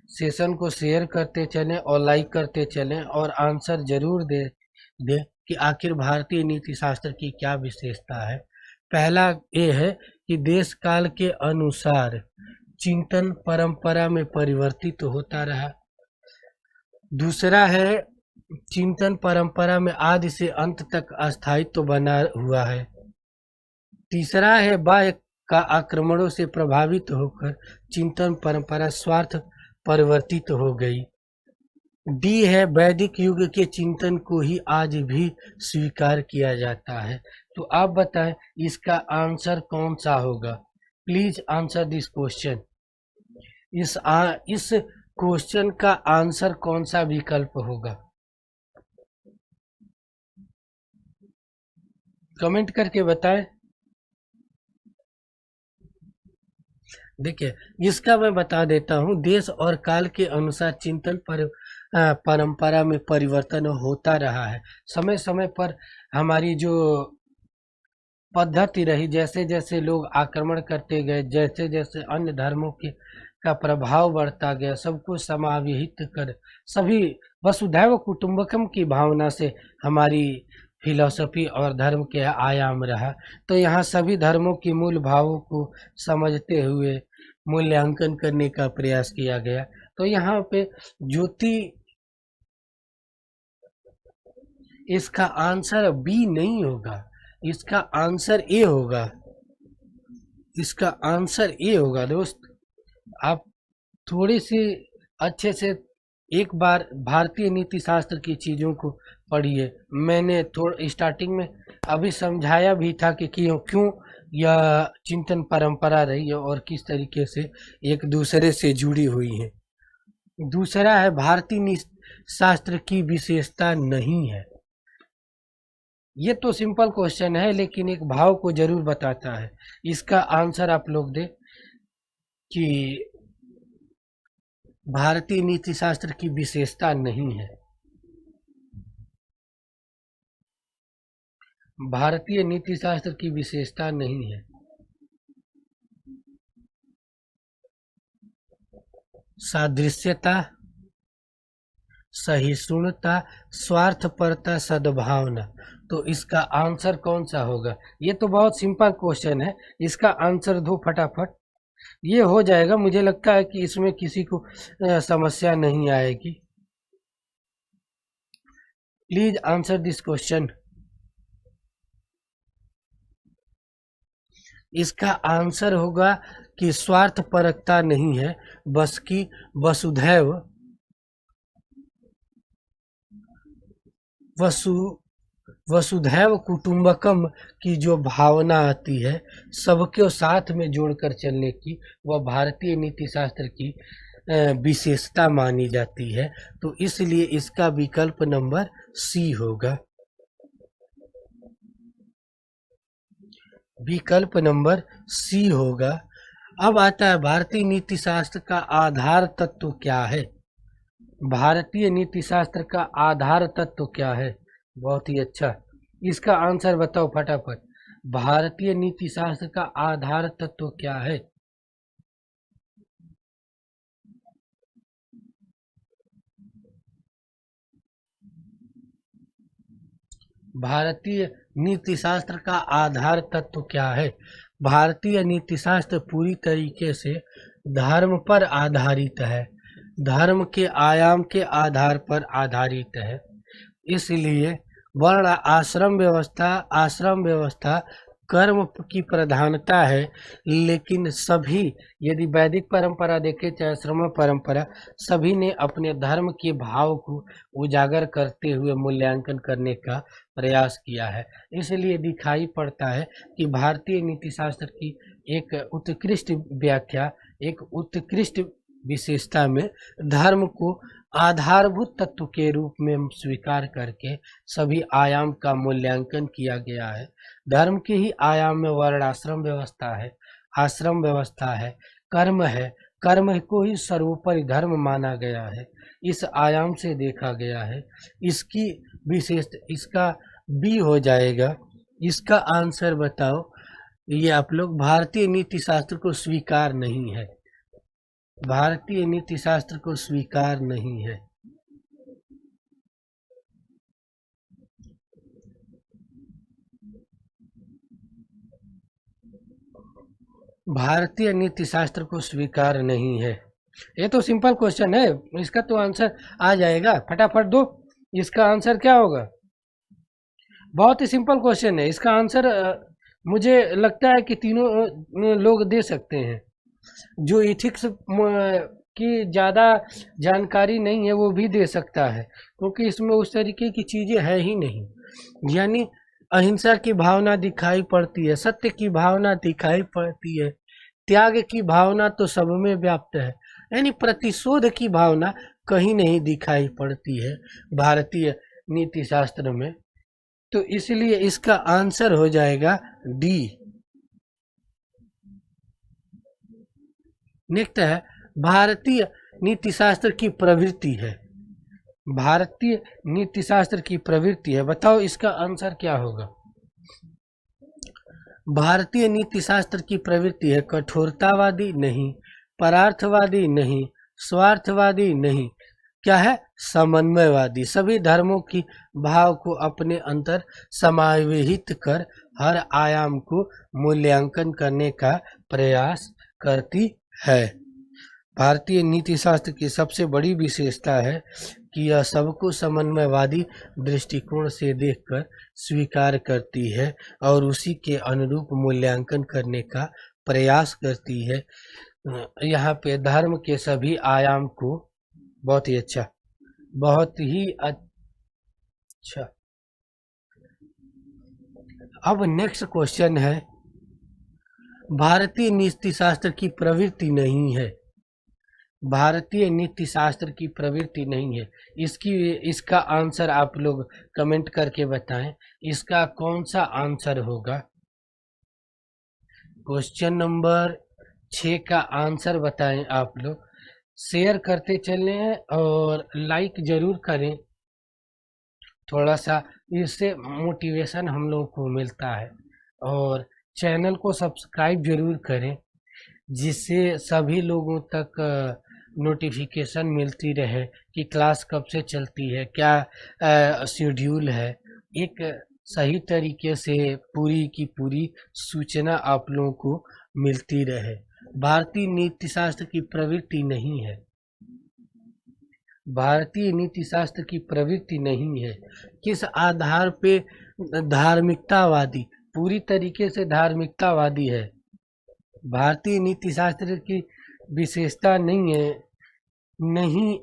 सेशन को शेयर करते चलें और लाइक करते चलें और आंसर जरूर दे कि आखिर भारतीय नीति शास्त्र की क्या विशेषता है। पहला ये है कि देश काल के अनुसार चिंतन परंपरा में परिवर्तित होता रहा। दूसरा है चिंतन परंपरा में आदि से अंत तक अस्थायित्व बना हुआ है। तीसरा है बाह्य का आक्रमणों से प्रभावित होकर चिंतन परंपरा स्वार्थ परिवर्तित हो गई। डी है वैदिक युग के चिंतन को ही आज भी स्वीकार किया जाता है। तो आप बताएं इसका आंसर कौन सा होगा? Please answer this question. इस क्वेश्चन का आंसर कौन सा विकल्प होगा? कमेंट करके बताएं। देखिए इसका मैं बता देता हूँ। देश और काल के अनुसार चिंतन परंपरा में परिवर्तन होता रहा है। समय समय पर हमारी जो पद्धति रही, जैसे जैसे लोग आक्रमण करते गए, जैसे जैसे अन्य धर्मों के का प्रभाव बढ़ता गया, सबको समाविहित कर सभी वसुधैव कुटुंबकम की भावना से हमारी फिलॉसफी और धर्म के आयाम रहा। तो यहाँ सभी धर्मों की मूल भावों को समझते हुए मूल्यांकन करने का प्रयास किया गया। तो यहाँ पे ज्योति, इसका आंसर बी नहीं होगा, इसका आंसर ए होगा, इसका आंसर ए होगा। दोस्त आप थोड़ी सी अच्छे से एक बार भारतीय नीति शास्त्र की चीज़ों को पढ़िए। मैंने थोड़ा स्टार्टिंग में अभी समझाया भी था कि क्यों यह चिंतन परंपरा रही है और किस तरीके से एक दूसरे से जुड़ी हुई है। दूसरा है भारतीय नीति शास्त्र की विशेषता नहीं है। ये तो सिंपल क्वेश्चन है लेकिन एक भाव को जरूर बताता है। इसका आंसर आप लोग दे कि भारतीय नीति शास्त्र की विशेषता नहीं है। भारतीय नीति शास्त्र की विशेषता नहीं है। सादृश्यता, सहिष्णुता, स्वार्थपरता, सद्भावना। तो इसका आंसर कौन सा होगा? ये तो बहुत सिंपल क्वेश्चन है, इसका आंसर दो फटाफट, ये हो जाएगा। मुझे लगता है कि इसमें किसी को समस्या नहीं आएगी। Please answer this question. इसका आंसर होगा कि स्वार्थपरकता नहीं है, बस कि वसुधैव कुटुंबकम की जो भावना आती है सबके साथ में जोड़कर चलने की, वह भारतीय नीति शास्त्र की विशेषता मानी जाती है। तो इसलिए इसका विकल्प नंबर सी होगा। विकल्प नंबर सी होगा। अब आता है भारतीय नीति शास्त्र का आधार तत्व क्या है? भारतीय नीति शास्त्र का आधार तत्व क्या है? बहुत ही अच्छा, इसका आंसर बताओ फटाफट। भारतीय नीति शास्त्र का आधार तत्व क्या है? भारतीय नीति शास्त्र का आधार तत्व क्या है? भारतीय नीति शास्त्र पूरी तरीके से धर्म पर आधारित है, धर्म के आयाम के आधार पर आधारित है। इसलिए वर्ण आश्रम व्यवस्था कर्म की प्रधानता है, लेकिन सभी, यदि वैदिक परंपरा देखें चाहे श्रम परंपरा, सभी ने अपने धर्म के भाव को उजागर करते हुए मूल्यांकन करने का प्रयास किया है। इसलिए दिखाई पड़ता है कि भारतीय नीति शास्त्र की एक उत्कृष्ट व्याख्या, एक उत्कृष्ट विशेषता में धर्म को आधारभूत तत्व के रूप में स्वीकार करके सभी आयाम का मूल्यांकन किया गया है। धर्म के ही आयाम में वर्णाश्रम व्यवस्था है, आश्रम व्यवस्था है, कर्म है, कर्म को ही सर्वोपरि धर्म माना गया है, इस आयाम से देखा गया है। इसकी विशेष, इसका बी हो जाएगा। इसका आंसर बताओ। ये आप लोग भारतीय नीति शास्त्र को स्वीकार नहीं है, भारतीय नीति शास्त्र को स्वीकार नहीं है। भारतीय नीति शास्त्र को स्वीकार नहीं है। ये तो सिंपल क्वेश्चन है, इसका तो आंसर आ जाएगा, फटाफट दो। इसका आंसर क्या होगा? बहुत ही सिंपल क्वेश्चन है, इसका आंसर मुझे लगता है कि तीनों लोग दे सकते हैं। जो इथिक्स की ज़्यादा जानकारी नहीं है वो भी दे सकता है, क्योंकि इसमें उस तरीके की चीज़ें है ही नहीं। यानी अहिंसा की भावना दिखाई पड़ती है, सत्य की भावना दिखाई पड़ती है, त्याग की भावना तो सब में व्याप्त है, यानी प्रतिशोध की भावना कहीं नहीं दिखाई पड़ती है भारतीय नीति शास्त्र में। तो इसलिए इसका आंसर हो जाएगा डी। नेक्स्ट है भारतीय नीति शास्त्र की प्रवृत्ति है। भारतीय नीति शास्त्र की प्रवृत्ति है, बताओ इसका आंसर क्या होगा? भारतीय नीति शास्त्र की प्रवृत्ति है कठोरतावादी नहीं, परार्थवादी नहीं, स्वार्थवादी नहीं, क्या है, समन्वयवादी। सभी धर्मों की भाव को अपने अंतर समाविहित कर हर आयाम को मूल्यांकन करने का प्रयास करती है। भारतीय नीति शास्त्र की सबसे बड़ी विशेषता है कि यह सबको समन्वयवादी दृष्टिकोण से देखकर स्वीकार करती है और उसी के अनुरूप मूल्यांकन करने का प्रयास करती है। यहाँ पे धर्म के सभी आयाम को बहुत ही अच्छा, बहुत ही अच्छा। अब नेक्स्ट क्वेश्चन है, भारतीय नीति शास्त्र की प्रवृत्ति नहीं है। भारतीय नीति शास्त्र की प्रवृत्ति नहीं है, इसका आंसर आप लोग कमेंट करके बताएं, इसका कौन सा आंसर होगा। क्वेश्चन नंबर 6 का आंसर बताएं आप लोग। शेयर करते चलें और लाइक जरूर करें, थोड़ा सा इससे मोटिवेशन हम लोगों को मिलता है। और चैनल को सब्सक्राइब जरूर करें जिससे सभी लोगों तक नोटिफिकेशन मिलती रहे कि क्लास कब से चलती है, क्या शेड्यूल है। एक सही तरीके से पूरी की पूरी सूचना आप लोगों को मिलती रहे। भारतीय नीति शास्त्र की प्रवृत्ति नहीं है। भारतीय नीति शास्त्र की प्रवृत्ति नहीं है। किस आधार पे धार्मिकतावादी, पूरी तरीके से धार्मिकतावादी है। भारतीय नीति शास्त्र की विशेषता नहीं है, नहीं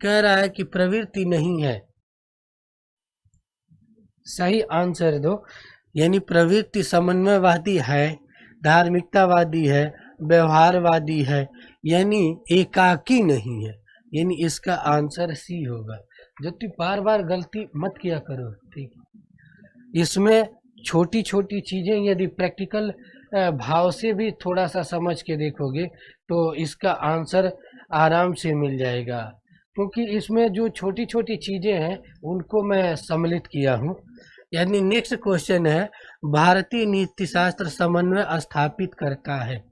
कह रहा है कि प्रवृत्ति नहीं है। सही आंसर दो, यानी प्रवृत्ति समन्वयवादी है, धार्मिकतावादी है, व्यवहारवादी है, यानी एकाकी नहीं है, यानी इसका आंसर सी होगा। जो तुम बार बार गलती मत किया करो, ठीक है। इसमें छोटी छोटी चीजें यदि प्रैक्टिकल भाव से भी थोड़ा सा समझ के देखोगे तो इसका आंसर आराम से मिल जाएगा, क्योंकि इसमें जो छोटी छोटी चीजें हैं उनको मैं सम्मिलित किया हूँ। यानी नेक्स्ट क्वेश्चन है, भारतीय नीति शास्त्र समन्वय स्थापित करता है।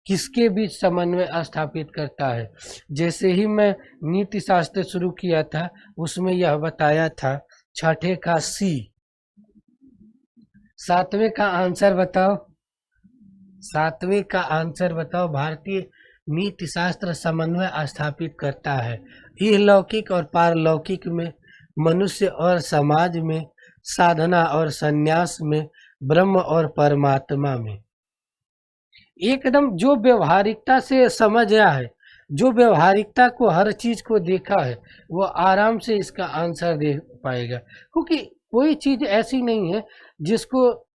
किसके बीच समन्वय स्थापित करता है? जैसे ही मैं नीति शास्त्र शुरू किया था उसमें यह बताया था। छठे का सी। सातवें का आंसर बताओ, सातवें का आंसर बताओ। भारतीय नीति शास्त्र समन्वय स्थापित करता है इहलौकिक और पारलौकिक में, मनुष्य और समाज में, साधना और संन्यास में, ब्रह्म और परमात्मा में। एकदम जो व्यवहारिकता से समझ आया है, जो व्यवहारिकता को हर चीज को देखा है, वो आराम से इसका आंसर दे पाएगा, क्योंकि कोई चीज ऐसी नहीं है जिसको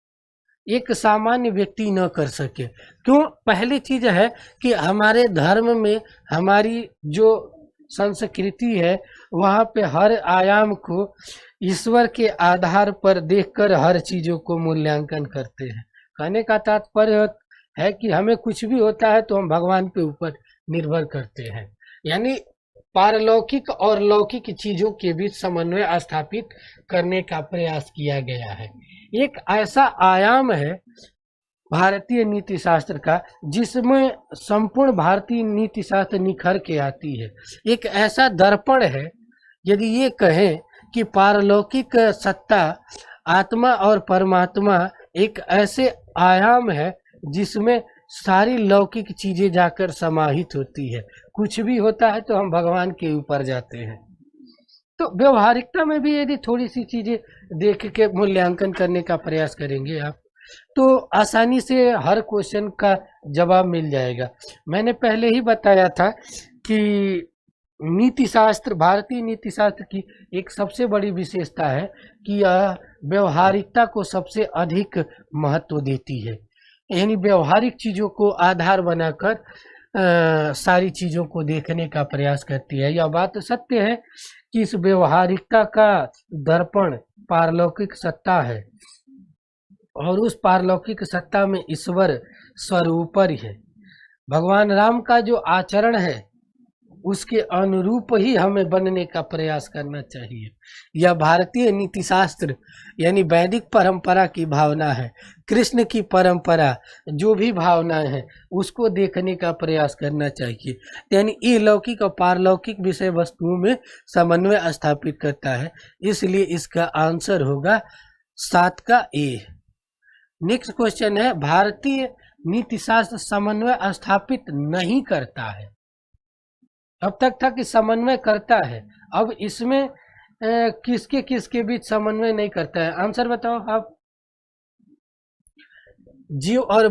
एक सामान्य व्यक्ति न कर सके। क्यों? पहली चीज है कि हमारे धर्म में, हमारी जो संस्कृति है, वहाँ पे हर आयाम को ईश्वर के आधार पर देखकर हर चीजों को मूल्यांकन करते हैं। कहने का तात्पर्य है कि हमें कुछ भी होता है तो हम भगवान के ऊपर निर्भर करते हैं। यानी पारलौकिक और लौकिक चीजों के बीच समन्वय स्थापित करने का प्रयास किया गया है। एक ऐसा आयाम है भारतीय नीति शास्त्र का जिसमें संपूर्ण भारतीय नीति शास्त्र निखर के आती है। एक ऐसा दर्पण है, यदि ये कहें कि पारलौकिक सत्ता, आत्मा और परमात्मा एक ऐसे आयाम है जिसमें सारी लौकिक चीजें जाकर समाहित होती है। कुछ भी होता है तो हम भगवान के ऊपर जाते हैं। तो व्यवहारिकता में भी यदि थोड़ी सी चीजें देख के मूल्यांकन करने का प्रयास करेंगे आप, तो आसानी से हर क्वेश्चन का जवाब मिल जाएगा। मैंने पहले ही बताया था कि नीति शास्त्र, भारतीय नीति शास्त्र की एक सबसे बड़ी विशेषता है कि यह व्यवहारिकता को सबसे अधिक महत्व देती है। यानी व्यवहारिक चीजों को आधार बनाकर सारी चीजों को देखने का प्रयास करती है। यह बात सत्य है कि इस व्यवहारिकता का दर्पण पारलौकिक सत्ता है और उस पारलौकिक सत्ता में ईश्वर स्वरूपर है। भगवान राम का जो आचरण है उसके अनुरूप ही हमें बनने का प्रयास करना चाहिए। यह भारतीय नीति शास्त्र यानी वैदिक परंपरा की भावना है। कृष्ण की परंपरा जो भी भावनाएं हैं उसको देखने का प्रयास करना चाहिए। यानी ये लौकिक और पारलौकिक विषय वस्तुओं में समन्वय स्थापित करता है। इसलिए इसका आंसर होगा 7 का ए। नेक्स्ट क्वेश्चन है, भारतीय नीति शास्त्र समन्वय स्थापित नहीं करता है। अब तक था कि समन्वय करता है, अब इसमें किसके किसके बीच समन्वय नहीं करता है? आंसर बताओ आप। जीव और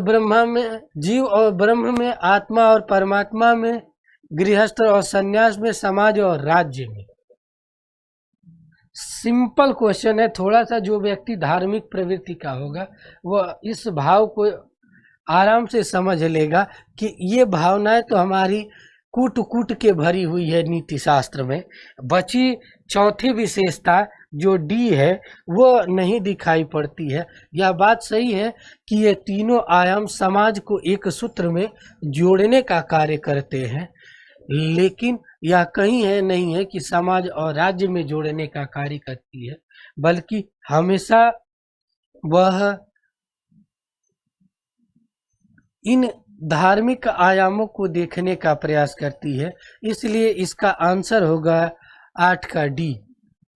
ब्रह्म में, आत्मा और परमात्मा में, गृहस्थ और सन्यास में, समाज और राज्य में। सिंपल क्वेश्चन है। थोड़ा सा जो व्यक्ति धार्मिक प्रवृत्ति का होगा वह इस भाव को आराम से समझ लेगा कि ये भावनाएं तो हमारी कूट कूट के भरी हुई है नीति शास्त्र में। बची चौथी विशेषता जो डी है वो नहीं दिखाई पड़ती है। यह बात सही है कि ये तीनों आयाम समाज को एक सूत्र में जोड़ने का कार्य करते हैं, लेकिन यह कहीं है नहीं है कि समाज और राज्य में जोड़ने का कार्य करती है, बल्कि हमेशा वह इन धार्मिक आयामों को देखने का प्रयास करती है। इसलिए इसका आंसर होगा 8 का डी।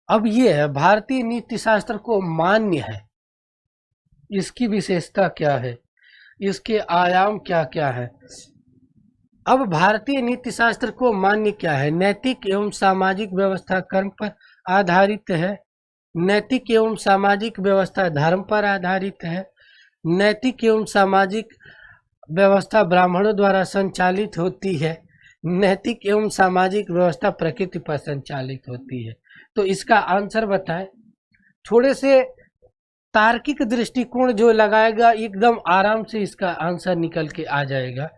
अब ये है, भारतीय नीति शास्त्र को मान्य है, इसकी विशेषता क्या है, इसके आयाम क्या क्या है। अब भारतीय नीति शास्त्र को मान्य क्या है? नैतिक एवं सामाजिक व्यवस्था कर्म पर आधारित है। नैतिक एवं सामाजिक व्यवस्था धर्म पर आधारित है। नैतिक एवं सामाजिक व्यवस्था ब्राह्मणों द्वारा संचालित होती है। नैतिक एवं सामाजिक व्यवस्था प्रकृति पर संचालित होती है। तो इसका आंसर बताएं। थोड़े से तार्किक दृष्टिकोण जो लगाएगा एकदम आराम से इसका आंसर निकल के आ जाएगा,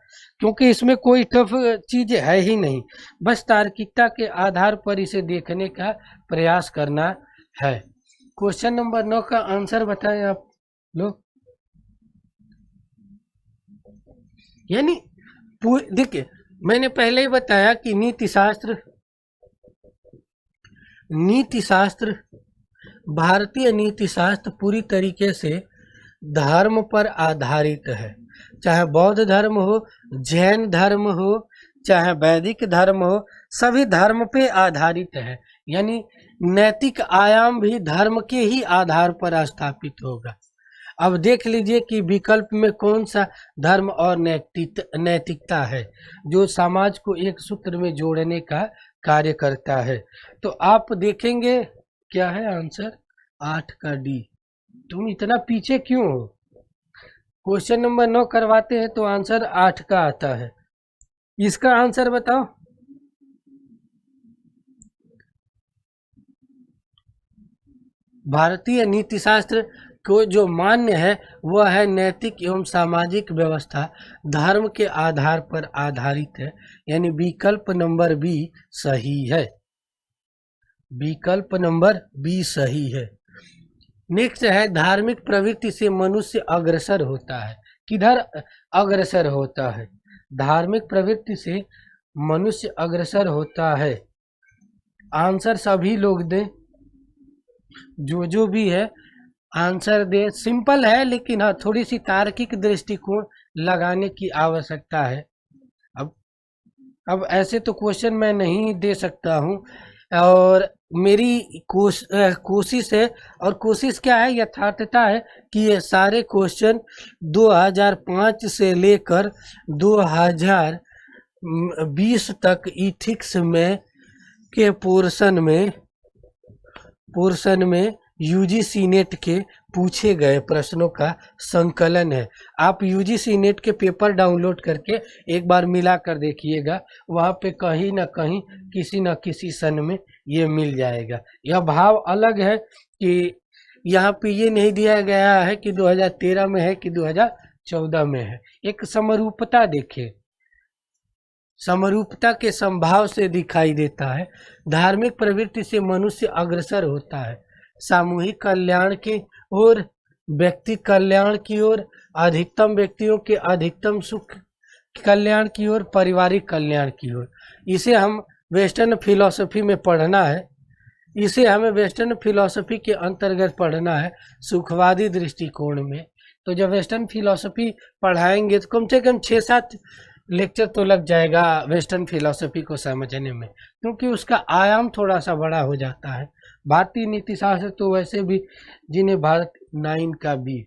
क्योंकि इसमें कोई टफ चीज है ही नहीं। बस तार्किकता के आधार पर इसे देखने का प्रयास करना है। क्वेश्चन नंबर 9 का आंसर बताएं आप लोग। यानी देखिए, मैंने पहले ही बताया कि नीति शास्त्र भारतीय नीति शास्त्र पूरी तरीके से धर्म पर आधारित है। चाहे बौद्ध धर्म हो, जैन धर्म हो, चाहे वैदिक धर्म हो, सभी धर्म पे आधारित है। यानी नैतिक आयाम भी धर्म के ही आधार पर स्थापित होगा। अब देख लीजिए कि विकल्प में कौन सा धर्म और नैतिकता है जो समाज को एक सूत्र में जोड़ने का कार्य करता है। तो आप देखेंगे क्या है आंसर? 8 का डी। तुम इतना पीछे क्यों हो? क्वेश्चन नंबर 9 करवाते हैं तो आंसर 8 का आता है। इसका आंसर बताओ। भारतीय नीति शास्त्र को जो मान्य है वह है नैतिक एवं सामाजिक व्यवस्था धर्म के आधार पर आधारित है। यानी विकल्प नंबर बी सही है। विकल्प नंबर बी सही है। नेक्स्ट है, धार्मिक प्रवृत्ति से मनुष्य अग्रसर होता है। किधर अग्रसर होता है? धार्मिक प्रवृत्ति से मनुष्य अग्रसर होता है। आंसर सभी लोग दें, जो भी है आंसर दे। सिंपल है, लेकिन हाँ थोड़ी सी तार्किक दृष्टिकोण लगाने की आवश्यकता है। अब ऐसे तो क्वेश्चन मैं नहीं दे सकता हूँ, और मेरी कोशिश है, और कोशिश क्या है, यथार्थता है कि ये सारे क्वेश्चन 2005 से लेकर 2020 तक इथिक्स में के पोर्शन में यूजीसी नेट के पूछे गए प्रश्नों का संकलन है। आप यूजीसी नेट के पेपर डाउनलोड करके एक बार मिला कर देखिएगा, वहाँ पे कहीं ना कहीं किसी न किसी सन में ये मिल जाएगा। यह भाव अलग है कि यहाँ पे ये नहीं दिया गया है कि 2013 में है कि 2014 में है। एक समरूपता देखे, समरूपता के संभाव से दिखाई देता है। धार्मिक प्रवृत्ति से मनुष्य अग्रसर होता है सामूहिक कल्याण की ओर, व्यक्ति कल्याण की ओर, अधिकतम व्यक्तियों के अधिकतम सुख कल्याण की ओर, पारिवारिक कल्याण की ओर। इसे हम वेस्टर्न फिलॉसफी में पढ़ना है, इसे हमें वेस्टर्न फिलॉसफी के अंतर्गत पढ़ना है सुखवादी दृष्टिकोण में। तो जब वेस्टर्न फिलॉसफी पढ़ाएंगे तो कम से कम 6-7 लेक्चर तो लग जाएगा वेस्टर्न फिलॉसफी को समझने में, क्योंकि उसका आयाम थोड़ा सा बड़ा हो जाता है। भारतीय नीति शास्त्र तो वैसे भी जिन्हें भारत 9 का भी,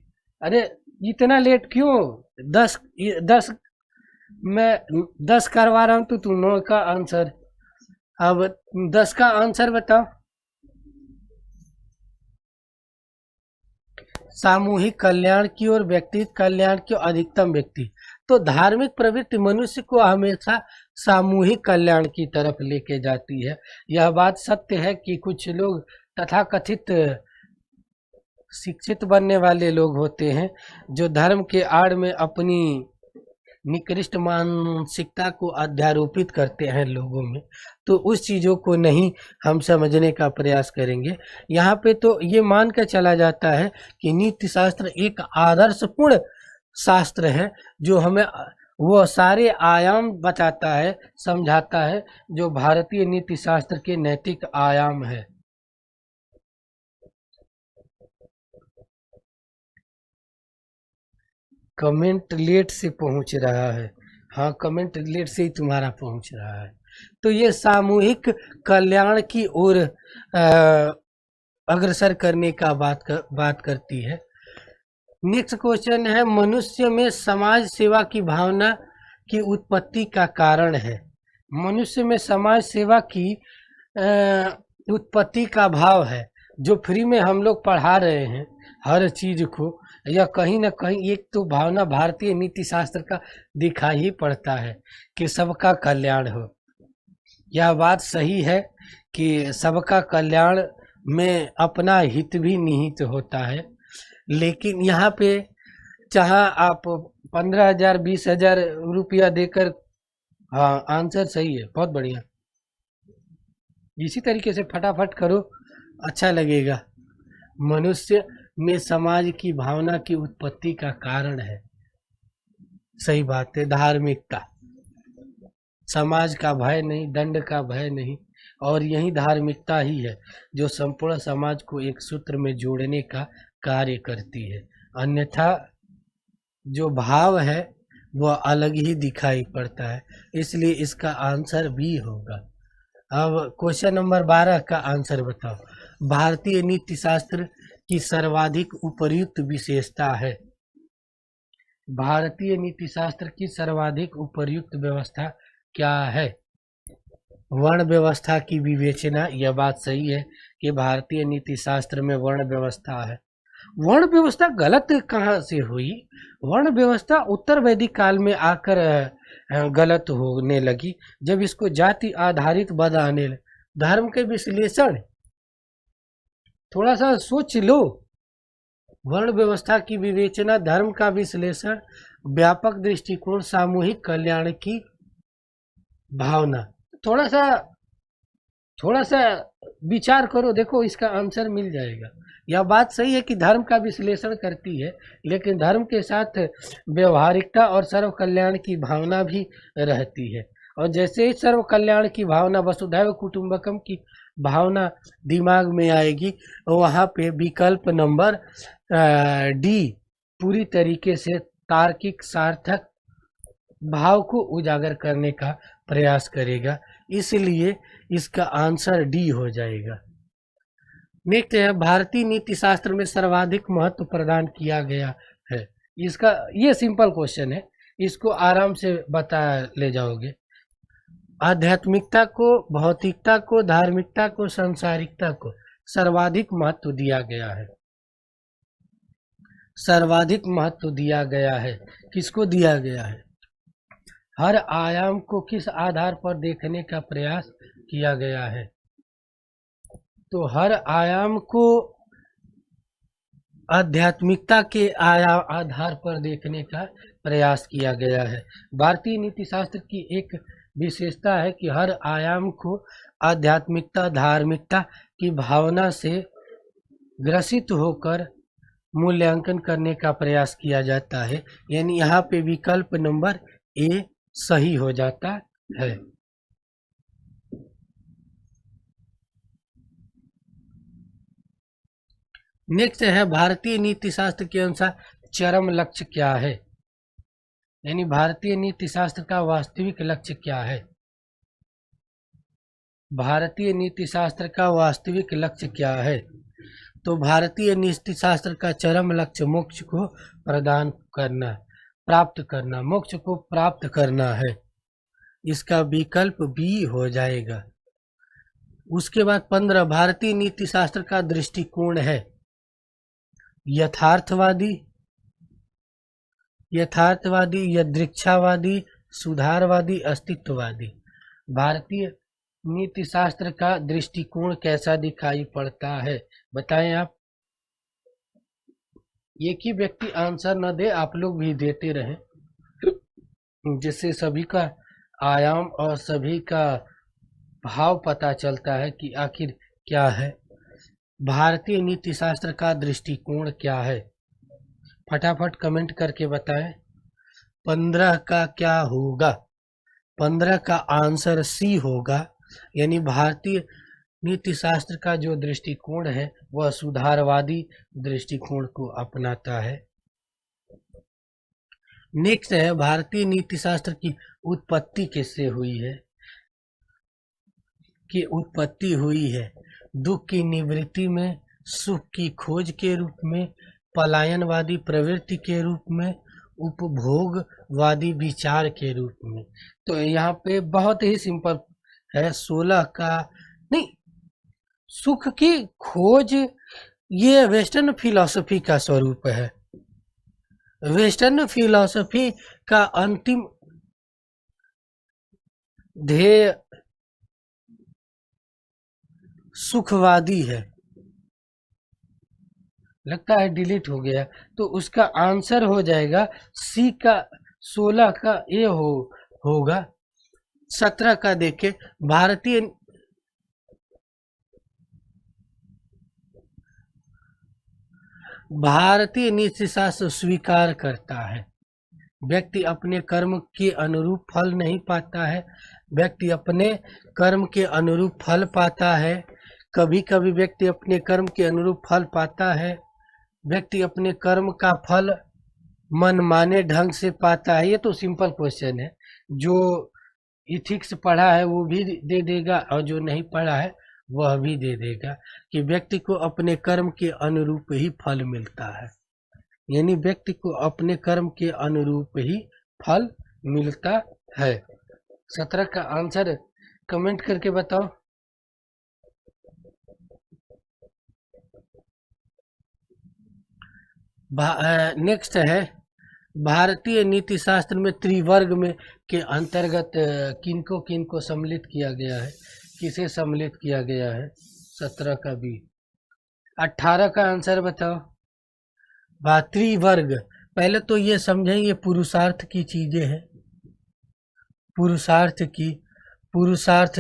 अरे इतना लेट क्यों? 10 मैं 10 करवा रहा हूँ तो तू 9 का आंसर, अब 10 का आंसर बताओ। सामूहिक कल्याण की और व्यक्तिगत कल्याण की अधिकतम व्यक्ति। तो धार्मिक प्रवृत्ति मनुष्य को हमेशा सामूहिक कल्याण की तरफ लेके जाती है। यह बात सत्य है कि कुछ लोग तथाकथित शिक्षित बनने वाले लोग होते हैं जो धर्म के आड़ में अपनी निकृष्ट मानसिकता को अध्यारोपित करते हैं लोगों में, तो उस चीज़ों को नहीं हम समझने का प्रयास करेंगे। यहाँ पे तो ये मान कर चला जाता है कि नीति शास्त्र एक आदर्शपूर्ण शास्त्र है जो हमें वो सारे आयाम बताता है, समझाता है जो भारतीय नीति शास्त्र के नैतिक आयाम है। कमेंट लेट से पहुंच रहा है, हाँ कमेंट लेट से ही तुम्हारा पहुंच रहा है। तो ये सामूहिक कल्याण की ओर अग्रसर करने का बात करती है। नेक्स्ट क्वेश्चन है, मनुष्य में समाज सेवा की भावना की उत्पत्ति का कारण है। मनुष्य में समाज सेवा की उत्पत्ति का भाव है, जो फ्री में हम लोग पढ़ा रहे हैं हर चीज को, या कहीं ना कहीं एक तो भावना भारतीय नीति शास्त्र का दिखाई ही पड़ता है कि सबका कल्याण हो। यह बात सही है कि सबका कल्याण में अपना हित भी निहित होता है, लेकिन यहाँ पे चाहे आप 15,000 20,000 रुपया देकर, हाँ आंसर सही है, बहुत बढ़िया, इसी तरीके से फटाफट करो, अच्छा लगेगा। मनुष्य में समाज की भावना की उत्पत्ति का कारण है, सही बात है, धार्मिकता। समाज का भय नहीं, दंड का भय नहीं, और यही धार्मिकता ही है जो संपूर्ण समाज को एक सूत्र में जोड़ने का कार्य करती है। अन्यथा जो भाव है वह अलग ही दिखाई पड़ता है, इसलिए इसका आंसर बी होगा। अब क्वेश्चन नंबर 12 का आंसर बताओ। भारतीय नीति शास्त्र की सर्वाधिक उपयुक्त विशेषता है। भारतीय नीति शास्त्र की सर्वाधिक उपयुक्त व्यवस्था क्या है? वर्ण व्यवस्था की विवेचना। यह बात सही है कि भारतीय नीति शास्त्र में वर्ण व्यवस्था है। वर्ण व्यवस्था गलत कहाँ से हुई? वर्ण व्यवस्था उत्तर वैदिक काल में आकर गलत होने लगी, जब इसको जाति आधारित बनाने लगे। धर्म के विश्लेषण, थोड़ा सा सोच लो। वर्ण व्यवस्था की विवेचना, धर्म का विश्लेषण, व्यापक दृष्टिकोण, सामूहिक कल्याण की भावना। थोड़ा सा विचार करो, देखो इसका आंसर मिल जाएगा। यह बात सही है कि धर्म का विश्लेषण करती है, लेकिन धर्म के साथ व्यवहारिकता और सर्व कल्याण की भावना भी रहती है। और जैसे ही सर्व कल्याण की भावना, वसुधैव कुटुंबकम की भावना दिमाग में आएगी, वहाँ पे विकल्प नंबर डी पूरी तरीके से तार्किक सार्थक भाव को उजागर करने का प्रयास करेगा, इसलिए इसका आंसर डी हो जाएगा। नेक्स्ट है, भारतीय नीति शास्त्र में सर्वाधिक महत्व प्रदान किया गया है। इसका ये सिंपल क्वेश्चन है, इसको आराम से बता ले जाओगे। आध्यात्मिकता को, भौतिकता को, धार्मिकता को, सांसारिकता को सर्वाधिक महत्व दिया गया है। सर्वाधिक महत्व दिया गया है। किसको दिया गया है? हर आयाम को किस आधार पर देखने का प्रयास किया गया है? तो हर आयाम को आध्यात्मिकता के आधार पर देखने का प्रयास किया गया है। भारतीय नीति शास्त्र की एक विशेषता है कि हर आयाम को आध्यात्मिकता, धार्मिकता की भावना से ग्रसित होकर मूल्यांकन करने का प्रयास किया जाता है। यानी यहाँ पे विकल्प नंबर ए सही हो जाता है। नेक्स्ट है भारतीय नीति शास्त्र के अनुसार चरम लक्ष्य क्या है, यानी भारतीय नीति शास्त्र का वास्तविक लक्ष्य क्या है। भारतीय नीति शास्त्र का वास्तविक लक्ष्य क्या है, तो भारतीय नीति शास्त्र का चरम लक्ष्य मोक्ष को प्रदान करना, प्राप्त करना, मोक्ष को प्राप्त करना है। इसका विकल्प बी हो जाएगा। उसके बाद 15 भारतीय नीति शास्त्र का दृष्टिकोण है यथार्थवादी, यथार्थवादी, यदृच्छावादी, सुधारवादी, अस्तित्ववादी। भारतीय नीति शास्त्र का दृष्टिकोण कैसा दिखाई पड़ता है, बताएं आप। एक ही व्यक्ति आंसर न दे, आप लोग भी देते रहें, जिससे सभी का आयाम और सभी का भाव पता चलता है कि आखिर क्या है। भारतीय नीति शास्त्र का दृष्टिकोण क्या है, फटाफट कमेंट करके बताएं। 15 का क्या होगा, 15 का आंसर सी होगा, यानी भारतीय नीति शास्त्र का जो दृष्टिकोण है वह सुधारवादी दृष्टिकोण को अपनाता है। नेक्स्ट है भारतीय नीति शास्त्र की उत्पत्ति किससे हुई है, कि उत्पत्ति हुई है दुख की निवृत्ति में, सुख की खोज के रूप में, पलायनवादी प्रवृत्ति के रूप में, उपभोगवादी विचार के रूप में। तो यहाँ पे बहुत ही सिंपल है, 16 का नहीं, सुख की खोज ये वेस्टर्न फिलॉसफी का स्वरूप है। वेस्टर्न फिलॉसफी का अंतिम ध्येय सुखवादी है। लगता है डिलीट हो गया, तो उसका आंसर हो जाएगा सी का 16 का ये होगा। 17 का देखे भारतीय नीति शास्त्र स्वीकार करता है व्यक्ति अपने कर्म के अनुरूप फल नहीं पाता है, व्यक्ति अपने कर्म के अनुरूप फल पाता है। कभी कभी व्यक्ति अपने कर्म के अनुरूप फल पाता है, व्यक्ति अपने कर्म का फल मनमाने ढंग से पाता है। ये तो सिंपल क्वेश्चन है, जो इथिक्स पढ़ा है वो भी दे देगा और जो नहीं पढ़ा है वह भी दे देगा कि व्यक्ति को अपने कर्म के अनुरूप ही फल मिलता है, यानी व्यक्ति को अपने कर्म के अनुरूप ही फल मिलता है। 17 का आंसर कमेंट करके बताओ। नेक्स्ट है भारतीय नीति शास्त्र में त्रिवर्ग में के अंतर्गत किनको किनको सम्मिलित किया गया है, किसे सम्मिलित किया गया है। 17 का भी। 18 का आंसर बताओ। त्रिवर्ग, पहले तो ये समझें ये पुरुषार्थ की चीजें हैं। पुरुषार्थ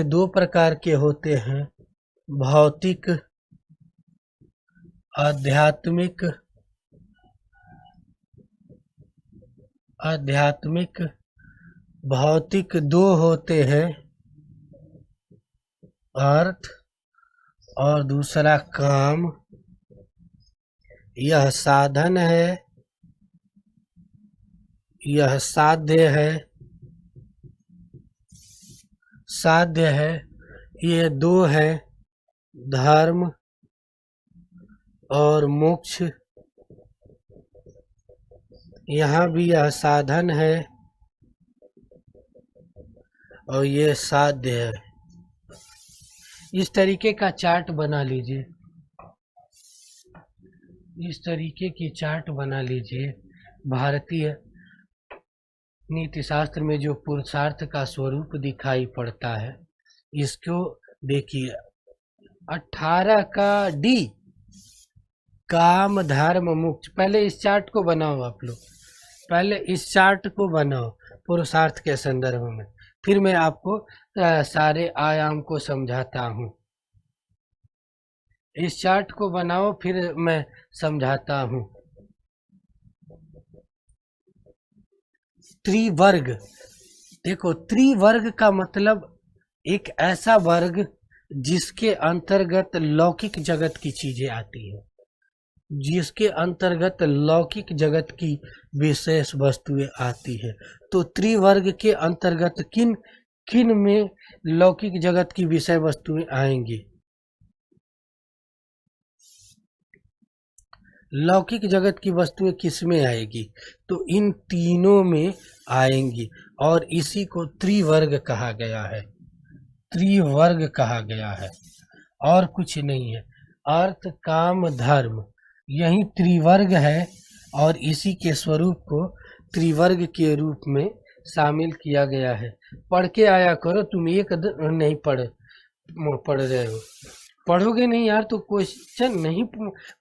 2 प्रकार के होते हैं, भौतिक, आध्यात्मिक। भौतिक 2 होते हैं, अर्थ और दूसरा काम। यह साधन है, यह साध्य है। ये 2 है, धर्म और मोक्ष। यहाँ भी यह साधन है और ये साध्य है। इस तरीके का चार्ट बना लीजिए, इस तरीके की चार्ट बना लीजिए। भारतीय नीति शास्त्र में जो पुरुषार्थ का स्वरूप दिखाई पड़ता है, इसको देखिए। 18 का डी, काम धर्म मोक्ष। पहले इस चार्ट को बनाओ आप लोग, पहले इस चार्ट को बनाओ पुरुषार्थ के संदर्भ में, फिर मैं आपको सारे आयाम को समझाता हूँ। इस चार्ट को बनाओ फिर मैं समझाता हूँ। त्रिवर्ग, देखो त्रिवर्ग का मतलब एक ऐसा वर्ग जिसके अंतर्गत लौकिक जगत की चीजें आती है। जिसके अंतर्गत लौकिक जगत की विशेष वस्तुएं आती है। तो त्रिवर्ग के अंतर्गत किन किन में लौकिक जगत की विषय वस्तुएं आएंगी? लौकिक जगत की वस्तुएं किस में आएगी? तो इन तीनों में आएंगी, और इसी को त्रिवर्ग कहा गया है। त्रिवर्ग कहा गया है, और कुछ नहीं है। अर्थ काम धर्म यही त्रिवर्ग है, और इसी के स्वरूप को त्रिवर्ग के रूप में शामिल किया गया है। पढ़ के आया करो, तुम एक नहीं पढ़ रहे हो। पढ़ोगे नहीं यार तो क्वेश्चन नहीं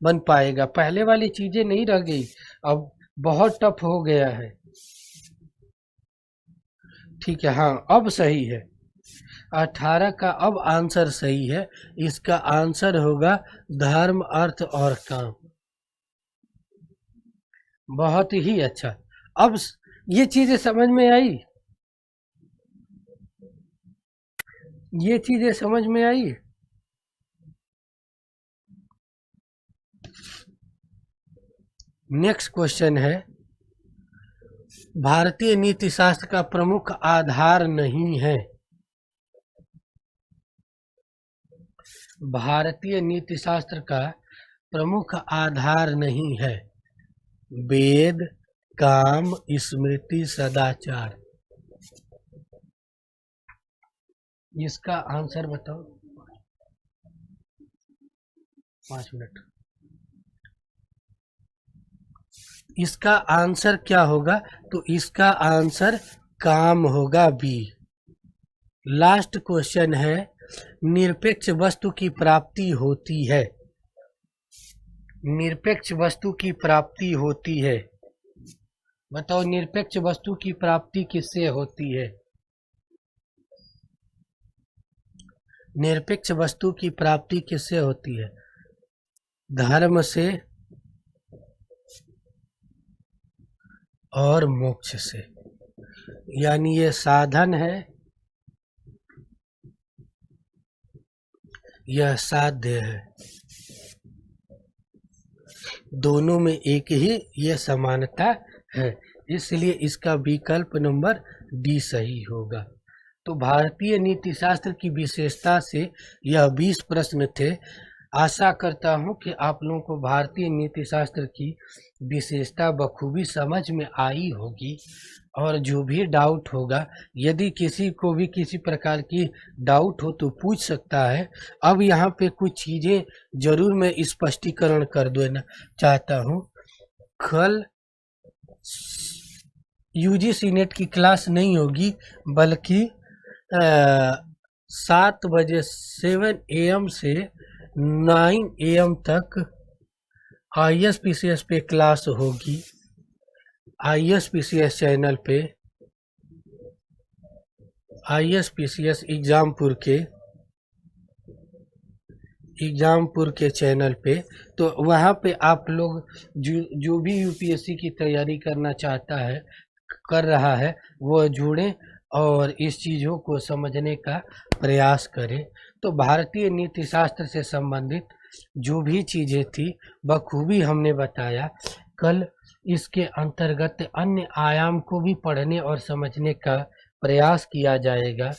बन पाएगा। पहले वाली चीजें नहीं रह गई, अब बहुत टफ हो गया है। ठीक है, हाँ अब सही है। 18 का अब आंसर सही है। इसका आंसर होगा धर्म, अर्थ और काम। बहुत ही अच्छा। अब ये चीजें समझ में आई, ये चीजें समझ में आई। नेक्स्ट क्वेश्चन है, भारतीय नीति शास्त्र का प्रमुख आधार नहीं है। भारतीय नीति शास्त्र का प्रमुख आधार नहीं है। वेद, काम, स्मृति, सदाचार। इसका आंसर बताओ। 5 मिनट। इसका आंसर क्या होगा? तो इसका आंसर काम होगा, बी। लास्ट क्वेश्चन है, निरपेक्ष वस्तु की प्राप्ति होती है। निरपेक्ष वस्तु की प्राप्ति होती है। बताओ, निरपेक्ष वस्तु की प्राप्ति किससे होती है? निरपेक्ष वस्तु की प्राप्ति किससे होती है? धर्म से और मोक्ष से। यानी ये साधन है, यह साध्य है। दोनों में एक ही ये समानता है, इसलिए इसका विकल्प नंबर डी सही होगा। तो भारतीय नीति शास्त्र की विशेषता से यह 20 प्रश्न थे। आशा करता हूं कि आप लोगों को भारतीय नीति शास्त्र की विशेषता बखूबी समझ में आई होगी। और जो भी डाउट होगा, यदि किसी को भी किसी प्रकार की डाउट हो तो पूछ सकता है। अब यहाँ पे कुछ चीज़ें जरूर मैं स्पष्टीकरण कर देना चाहता हूँ। कल यूजीसी नेट की क्लास नहीं होगी, बल्कि 7 बजे 7 AM से 9 AM तक ISPCS पे क्लास होगी। ISPCS चैनल पे, ISPCS एग्जामपुर के चैनल पे। तो वहाँ पे आप लोग जो भी यूपीएससी की तैयारी करना चाहता है, कर रहा है, वो जुड़े और इस चीज़ों को समझने का प्रयास करें। तो भारतीय नीति शास्त्र से संबंधित जो भी चीज़ें थी बखूबी हमने बताया। कल इसके अंतर्गत अन्य आयाम को भी पढ़ने और समझने का प्रयास किया जाएगा,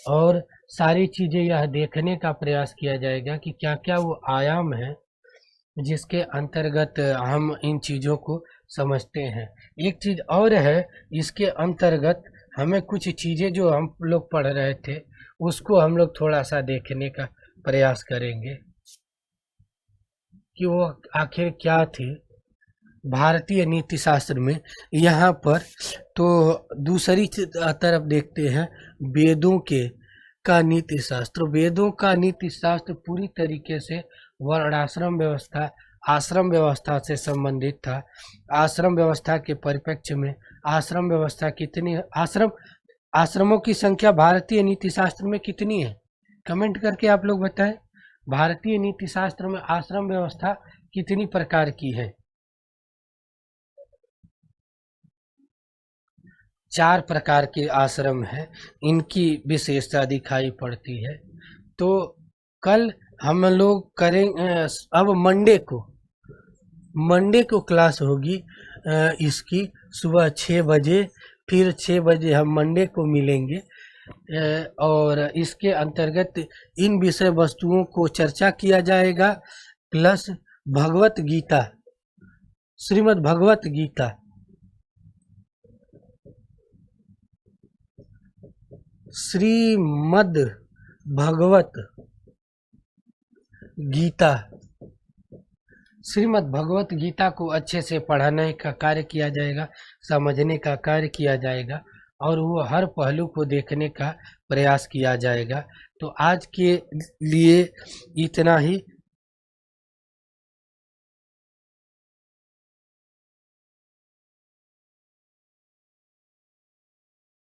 और सारी चीज़ें यह देखने का प्रयास किया जाएगा कि क्या क्या वो आयाम है जिसके अंतर्गत हम इन चीज़ों को समझते हैं। एक चीज़ और है, इसके अंतर्गत हमें कुछ चीज़ें जो हम लोग पढ़ रहे थे उसको हम लोग थोड़ा सा देखने का प्रयास करेंगे कि वो आखिर क्या थी भारतीय नीति शास्त्र में। यहाँ पर तो दूसरी तरफ देखते हैं, वेदों का नीति शास्त्र। वेदों का नीति शास्त्र पूरी तरीके से वर्णाश्रम व्यवस्था, आश्रम व्यवस्था से संबंधित था। आश्रम व्यवस्था के परिप्रेक्ष्य में आश्रम व्यवस्था कितनी, आश्रमों की संख्या भारतीय नीति शास्त्र में कितनी है? कमेंट करके आप लोग बताएं, भारतीय नीति शास्त्र में आश्रम व्यवस्था कितनी प्रकार की है? 4 प्रकार के आश्रम हैं, इनकी विशेषता दिखाई पड़ती है। तो कल हम लोग करें, अब मंडे को मंडे को क्लास होगी इसकी सुबह 6 बजे। फिर 6 बजे हम मंडे को मिलेंगे और इसके अंतर्गत इन विषय वस्तुओं को चर्चा किया जाएगा, प्लस भगवत गीता, श्रीमद् भगवत गीता, श्रीमद् भगवत गीता, श्रीमद् भगवत गीता को अच्छे से पढ़ाने का कार्य किया जाएगा, समझने का कार्य किया जाएगा और वो हर पहलू को देखने का प्रयास किया जाएगा। तो आज के लिए इतना ही।